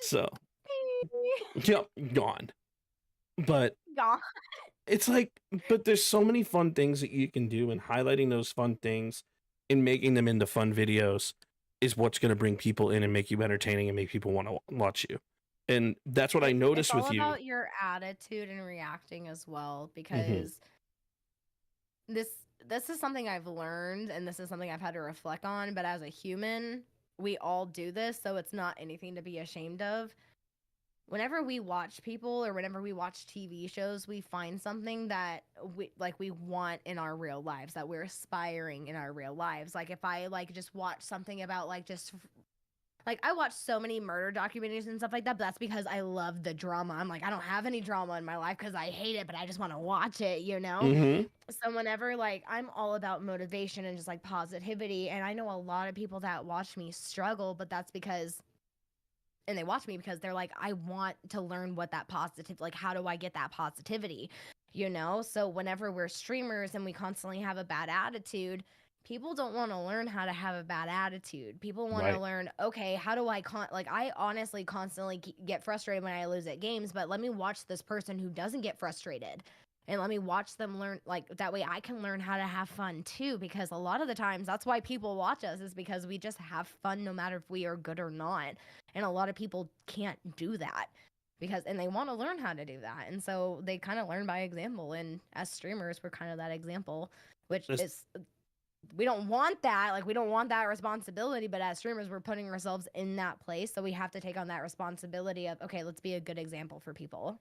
So, yep, gone. But God. it's like, but there's so many fun things that you can do, and highlighting those fun things and making them into fun videos is what's going to bring people in and make you entertaining and make people want to watch you. And that's what I noticed with you. It's all about your attitude and reacting as well, Mm-hmm. because this is something I've learned, and this is something I've had to reflect on, but as a human, we all do this, so it's not anything to be ashamed of. Whenever we watch people or whenever we watch TV shows, we find something that we want in our real lives, that we're aspiring in our real lives. Like if I like just watch something about like I watch so many murder documentaries and stuff like that, but that's because I love the drama. I'm like, I don't have any drama in my life because I hate it, but I just want to watch it, you know? Mm-hmm. So whenever like I'm all about motivation and just like positivity, and I know a lot of people that watch me struggle, but that's because, and they watch me because they're like, I want to learn what that positive, like how do I get that positivity, you know? So whenever we're streamers and we constantly have a bad attitude, people don't want to learn how to have a bad attitude. People want to learn, okay, how do I I honestly constantly get frustrated when I lose at games, but let me watch this person who doesn't get frustrated, and let me watch them learn, like that way I can learn how to have fun too, because a lot of the times that's why people watch us, is because we just have fun no matter if we are good or not. And a lot of people can't do that and they want to learn how to do that. And so they kind of learn by example, and as streamers, we're kind of that example, which is, we don't want that. Like, we don't want that responsibility, but as streamers, we're putting ourselves in that place. So we have to take on that responsibility of, okay, let's be a good example for people,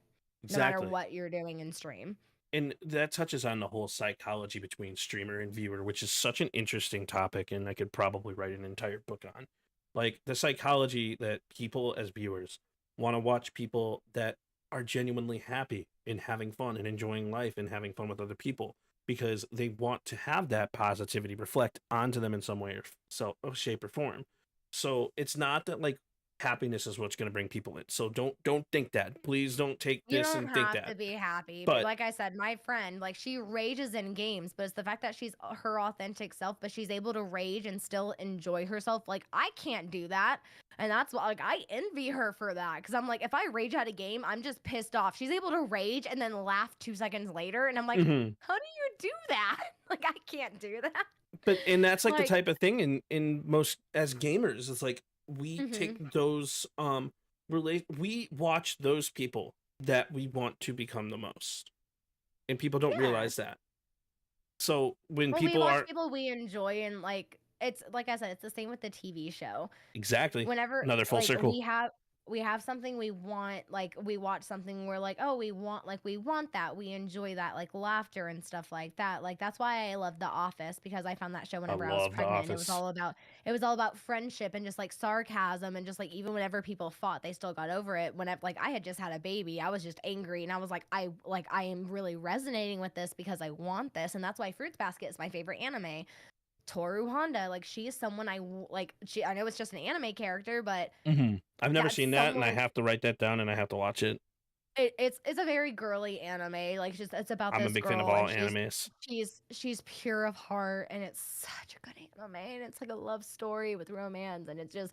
no matter what you're doing in stream. And that touches on the whole psychology between streamer and viewer, which is such an interesting topic, and I could probably write an entire book on. Like, the psychology that people as viewers want to watch people that are genuinely happy and having fun and enjoying life and having fun with other people, because they want to have that positivity reflect onto them in some way or shape or form. So it's not that like happiness is what's going to bring people in. So don't think that. Please don't take this and think that. You don't have to be happy. But like I said, my friend, like, she rages in games, but it's the fact that she's her authentic self, but she's able to rage and still enjoy herself. Like, I can't do that. And that's why, like, I envy her for that. Because I'm like, if I rage at a game, I'm just pissed off. She's able to rage and then laugh 2 seconds later. And I'm like, how do you do that? Like, I can't do that. And that's like the type of thing in most, as gamers, it's like, we take those we watch those people that we want to become the most, and people don't realize that. So when people we watch people we enjoy, and like, it's like I said, it's the same with the TV show. Exactly. Whenever another full circle, we have something we want, like we watch something, we're like, oh, we want that, we enjoy that, like laughter and stuff like that. Like, that's why I love The Office, because I found that show whenever I was pregnant. It was all about friendship and just like sarcasm, and just like, even whenever people fought, they still got over it. Whenever, like, I had just had a baby, I was just angry, and I was like, I am really resonating with this because I want this. And that's why Fruits Basket is my favorite anime. Toru Honda, like, she is someone I know it's just an anime character, but I've never seen that, and I have to write that down, and I have to watch it. It's a very girly anime. Like, it's about this girl. I'm a big fan of all animes. She's pure of heart, and it's such a good anime, and it's like a love story with romance, and it's just,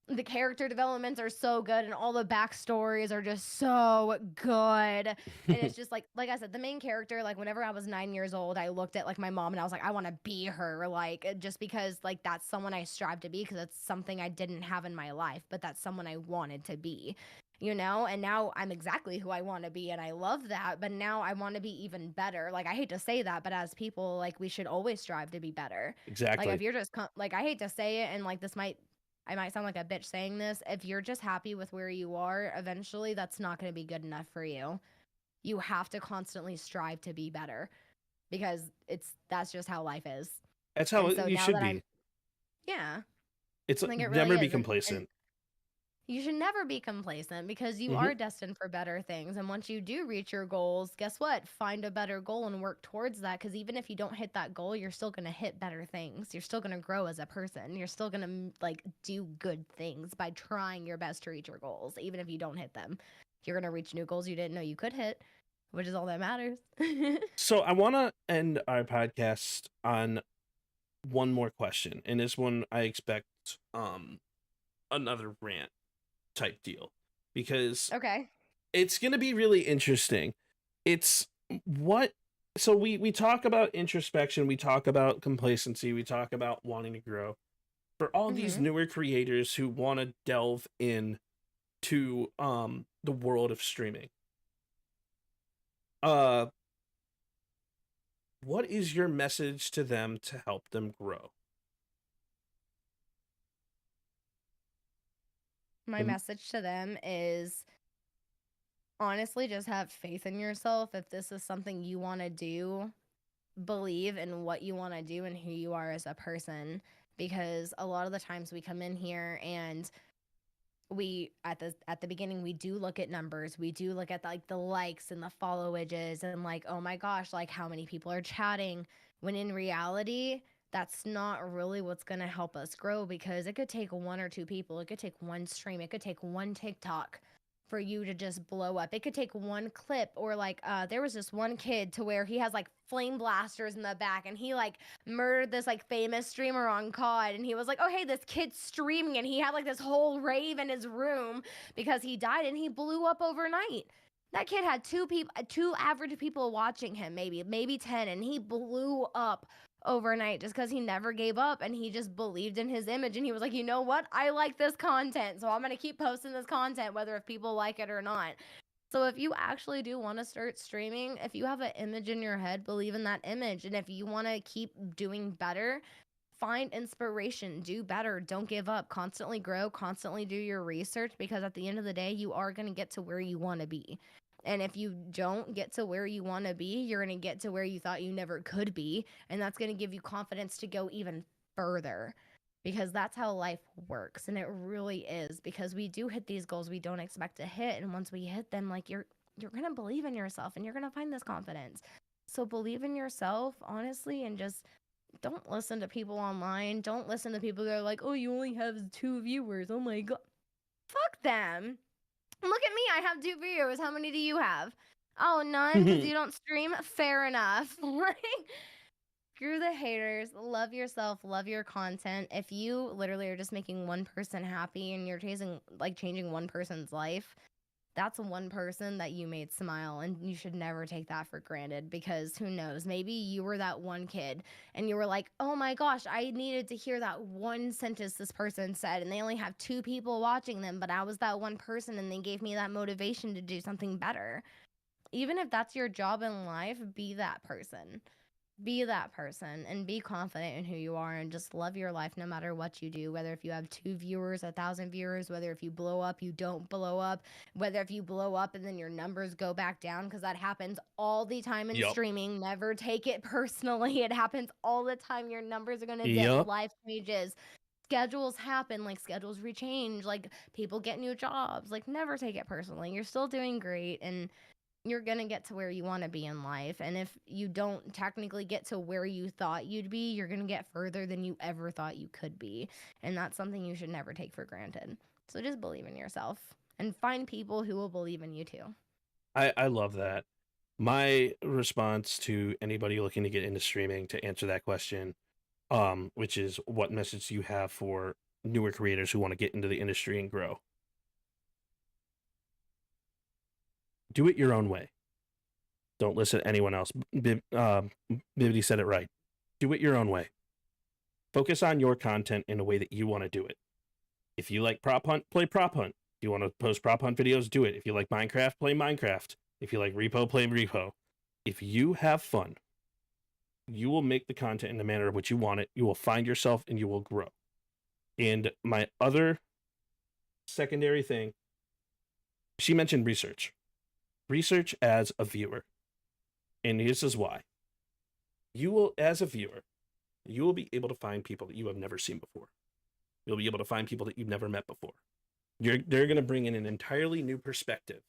the character developments are so good, and all the backstories are just so good. And it's just like I said, the main character, like, whenever I was 9 years old, I looked at like my mom and I was like, I want to be her, like, just because like that's someone I strive to be, because it's something I didn't have in my life, but that's someone I wanted to be, you know. And now I'm exactly who I want to be, and I love that, but now I want to be even better. Like, I hate to say that, but as people, like, we should always strive to be better. Exactly. Like, if you're just like, I hate to say it, and like, I might sound like a bitch saying this, if you're just happy with where you are, eventually that's not going to be good enough for you. You have to constantly strive to be better, because that's just how life is. That's how you should be. Yeah. It's like, it never really be is. complacent. You should never be complacent, because you are destined for better things. And once you do reach your goals, guess what? Find a better goal and work towards that. Because even if you don't hit that goal, you're still going to hit better things. You're still going to grow as a person. You're still going to like do good things by trying your best to reach your goals. Even if you don't hit them, you're going to reach new goals you didn't know you could hit, which is all that matters. So I want to end our podcast on one more question. And this one, I expect another rant type deal, because it's going to be really interesting. It's so we talk about introspection, we talk about complacency, we talk about wanting to grow, For all these Mm-hmm. newer creators who want to delve in to the world of streaming, uh what is your message to them to help them grow? My And message to them is honestly just have faith in yourself. If this is something you want to do, believe in what you want to do and who you are as a person, because a lot of the times we come in here and we at the beginning we do look at numbers, we do look at like the likes and the followages and like, oh my gosh, like how many people are chatting, when in reality that's not really what's going to help us grow, because it could take one or two people, it could take one stream, it could take one TikTok for you to just blow up. It could take one clip, or like there was this one kid to where he has like flame blasters in the back and he like murdered this like famous streamer on COD, and he was like, oh hey, this kid's streaming, and he had like this whole rave in his room because he died, and he blew up overnight. That kid had two average people watching him, maybe 10, and he blew up overnight just because he never gave up and he just believed in his image, and he was like, you know what, I like this content, so I'm gonna keep posting this content whether if people like it or not. So if you actually do want to start streaming, if you have an image in your head, believe in that image, and if you want to keep doing better, find inspiration, do better, don't give up, constantly grow, constantly do your research, because at the end of the day you are going to get to where you want to be. And if you don't get to where you want to be, you're going to get to where you thought you never could be. And that's going to give you confidence to go even further, because that's how life works. And it really is, because we do hit these goals we don't expect to hit. And once we hit them, like you're going to believe in yourself and you're going to find this confidence. So believe in yourself, honestly, and just don't listen to people online. Don't listen to people that are like, oh, you only have 2 viewers. Oh my God. Fuck them. Look at me, I have 2 viewers. How many do you have? Oh, none, because you don't stream? Fair enough. Like, screw the haters. Love yourself. Love your content. If you literally are just making one person happy and you're changing one person's life, that's one person that you made smile, and you should never take that for granted, because who knows, maybe you were that one kid and you were like, oh my gosh, I needed to hear that one sentence this person said, and they only have 2 people watching them, but I was that one person and they gave me that motivation to do something better. Even if that's your job in life, be that person. Be that person and be confident in who you are, and just love your life no matter what you do. Whether if you have 2 viewers, 1,000 viewers, whether if you blow up, you don't blow up, whether if you blow up and then your numbers go back down, because that happens all the time in Yup. streaming. Never take it personally. It happens all the time. Your numbers are going to dip. Yup. Life changes. Schedules happen, like schedules rechange, like people get new jobs. Like, never take it personally. You're still doing great, and you're going to get to where you want to be in life. And if you don't technically get to where you thought you'd be, you're going to get further than you ever thought you could be. And that's something you should never take for granted. So just believe in yourself and find people who will believe in you too. I love that. My response to anybody looking to get into streaming, to answer that question, which is what message do you have for newer creators who want to get into the industry and grow? Do it your own way. Don't listen to anyone else. Bibbidi said it right. Do it your own way. Focus on your content in a way that you want to do it. If you like prop hunt, play prop hunt. If you want to post prop hunt videos, do it. If you like Minecraft, play Minecraft. If you like repo, play repo. If you have fun, you will make the content in the manner of which you want it. You will find yourself and you will grow. And my other secondary thing, she mentioned research. Research as a viewer. And this is why. You will, as a viewer, you will be able to find people that you have never seen before. You'll be able to find people that you've never met before. They're going to bring in an entirely new perspective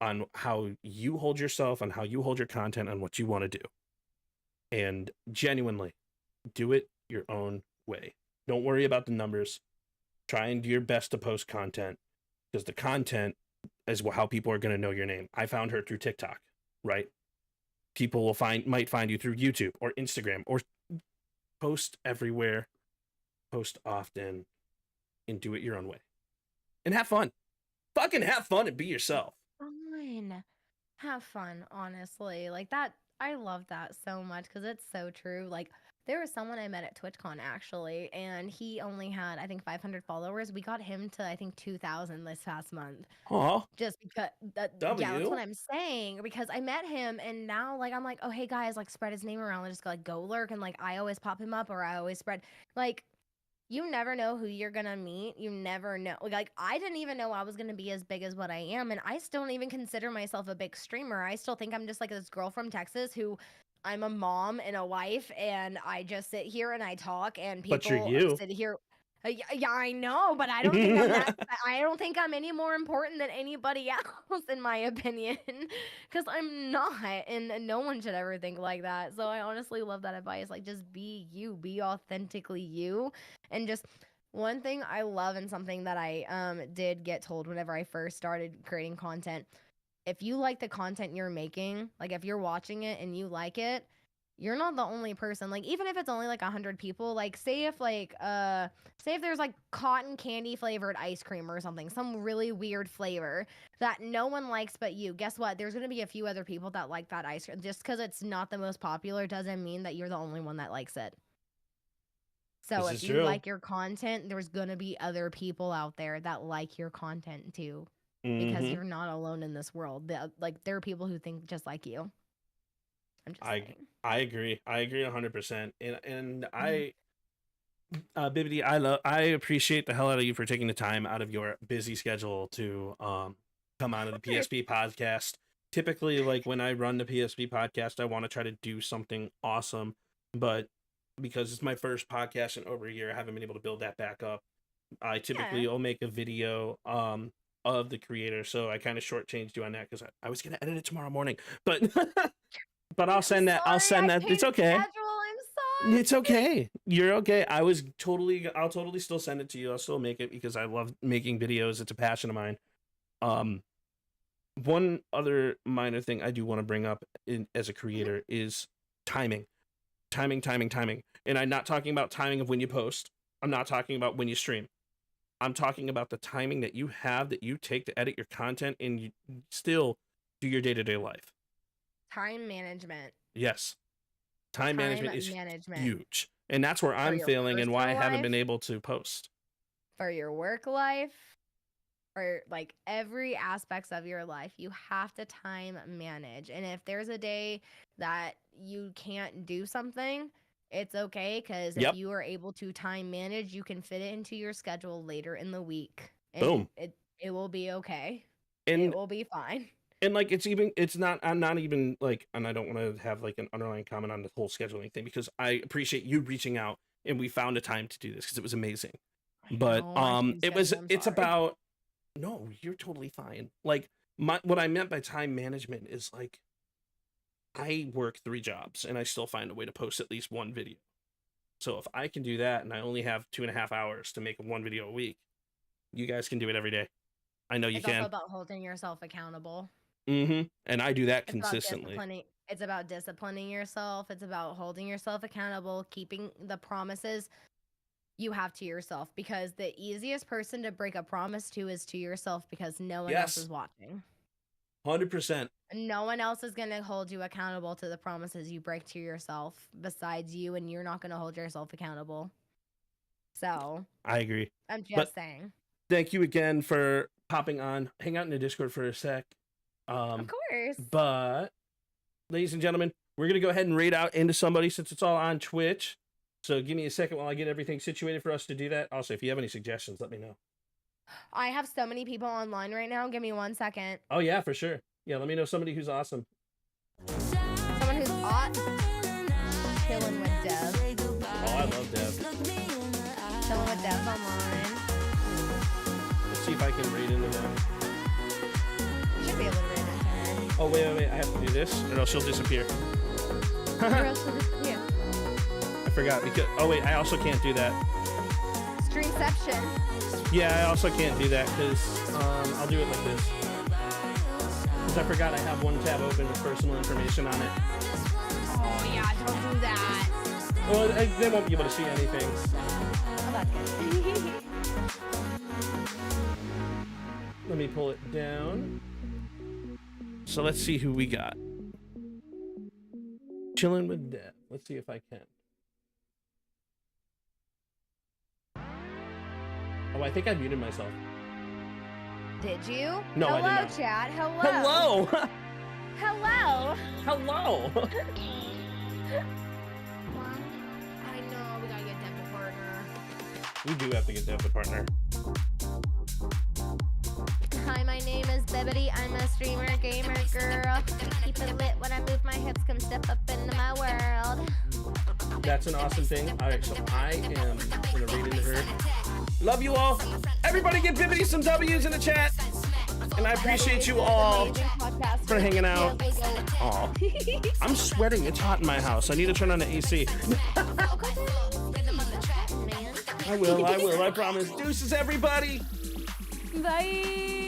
on how you hold yourself, on how you hold your content, on what you want to do. And genuinely, do it your own way. Don't worry about the numbers. Try and do your best to post content, because the content is how people are going to know your name. I found her through TikTok, right? People will might find you through YouTube or Instagram, or post everywhere, post often, and do it your own way. And have fun. Fucking have fun and be yourself. Fine. Have fun, honestly. Like that, I love that so much because it's so true. Like, there was someone I met at TwitchCon actually, and he only had, I think, 500 followers. We got him to, I think, 2,000 this past month. Aw. Just because, yeah, that's what I'm saying. Because I met him, and now, like, I'm like, oh, hey, guys, like, spread his name around. Just, like, go lurk. And, like, I always pop him up, or I always spread. Like, you never know who you're gonna meet. You never know. Like, I didn't even know I was gonna be as big as what I am, and I still don't even consider myself a big streamer. I still think I'm just like this girl from Texas who I'm a mom and a wife, and I just sit here and I talk, and But you're people you. sit here. Yeah, I know, but I don't think I'm that. I don't think I'm any more important than anybody else, in my opinion, because I'm not, and no one should ever think like that. So I honestly love that advice. Like, just be you, be authentically you, and just one thing I love, and something that I did get told whenever I first started creating content. If you like the content you're making, like if you're watching it and you like it, you're not the only person. Like, even if it's only like 100 people, like say if there's like cotton candy flavored ice cream or something, some really weird flavor that no one likes but you, guess what? There's gonna be a few other people that like that ice cream. Just because it's not the most popular doesn't mean that you're the only one that likes it. So This if is you true. like your content, there's gonna be other people out there that like your content too. Because Mhm. you're not alone in this world. Like, there are people who think just like you. I'm just saying. I agree. I agree 100%. And Mhm. Bibbidi, I appreciate the hell out of you for taking the time out of your busy schedule to come on to the course. PSP podcast. Typically, like when I run the PSP podcast, I want to try to do something awesome, but because it's my first podcast in over a year, I haven't been able to build that back up. I typically Yeah. will make a video of the creator, so I kind of shortchanged you on that because I was gonna edit it tomorrow morning, but but I'll I'm send that. I'll sorry, send I that. It's can't okay. schedule. I'm It's sorry. okay. You're okay. I'll totally still send it to you. I'll still make it because I love making videos. It's a passion of mine. One other minor thing I do want to bring up as a creator is timing. Timing. And I'm not talking about timing of when you post. I'm not talking about when you stream. I'm talking about the timing that you have that you take to edit your content and you still do your day-to-day life. Time management. Yes. Time management is management. huge. And that's where I'm your failing and why I personal haven't been life. able to post. For your work life, or like every aspects of your life, you have to time manage. And if there's a day that you can't do something, it's okay, because if Yep. you are able to time manage, you can fit it into your schedule later in the week, and Boom. it will be okay. And It will be fine. and like I'm not even like, and I don't want to have like an underlying comment on the whole scheduling thing because I appreciate you reaching out and we found a time to do this because it was amazing. But know, I changed schedule, I'm it's sorry. about, no, you're totally fine. Like what I meant by time management is like I work 3 jobs and I still find a way to post at least one video. So if I can do that and I only have 2.5 hours to make 1 video a week, you guys can do it every day. I know you It's can. also about holding yourself accountable. And I do that It's about consistently. disciplining. It's about disciplining yourself. It's about holding yourself accountable, keeping the promises you have to yourself, because the easiest person to break a promise to is to yourself, because no one else Yes. is watching. 100%. No one else is going to hold you accountable to the promises you break to yourself besides you, and you're not going to hold yourself accountable. So I agree. I'm just But saying. thank you again for popping on. Hang out in the Discord for a sec. Of course. But ladies and gentlemen, we're gonna go ahead and raid out into somebody since it's all on Twitch. So give me a second while I get everything situated for us to do that. Also, if you have any suggestions, let me know. I have so many people online right now. Give me 1 second. Oh yeah, for sure. Yeah, let me know somebody who's awesome. Someone who's hot. Chilling with Dev. Oh, I love Dev. Chilling with Dev online. Let's see if I can raid into them. You should be able to read it. Oh wait, I have to do this, or else she'll disappear. Or else she'll disappear. I forgot because. Oh wait, I also can't do that. Streamception. Yeah, I also can't do that because I'll do it like this. Because I forgot I have one tab open with personal information on it. Oh yeah, don't do that. Well, they won't be able to see anything. Oh, that's good. Let me pull it down. So let's see who we got. Chilling with Deb. Let's see if I can. Oh, I think I muted myself. Did you? No, I Hello, did not. chat. Hello. Hello. Hello. Hello. I know, we gotta get Deb a partner. We do have to get Deb a partner. Hi, my name is Bebity. I'm a streamer, gamer girl. Keep it lit when I move my hips. Come step up into my world. That's an awesome thing. All right, so I am gonna read into her. Love you all. Everybody give Bibbity some W's in the chat. And I appreciate you all for hanging out. Aw. I'm sweating. It's hot in my house. I need to turn on the AC. I will. I promise. Deuces, everybody. Bye.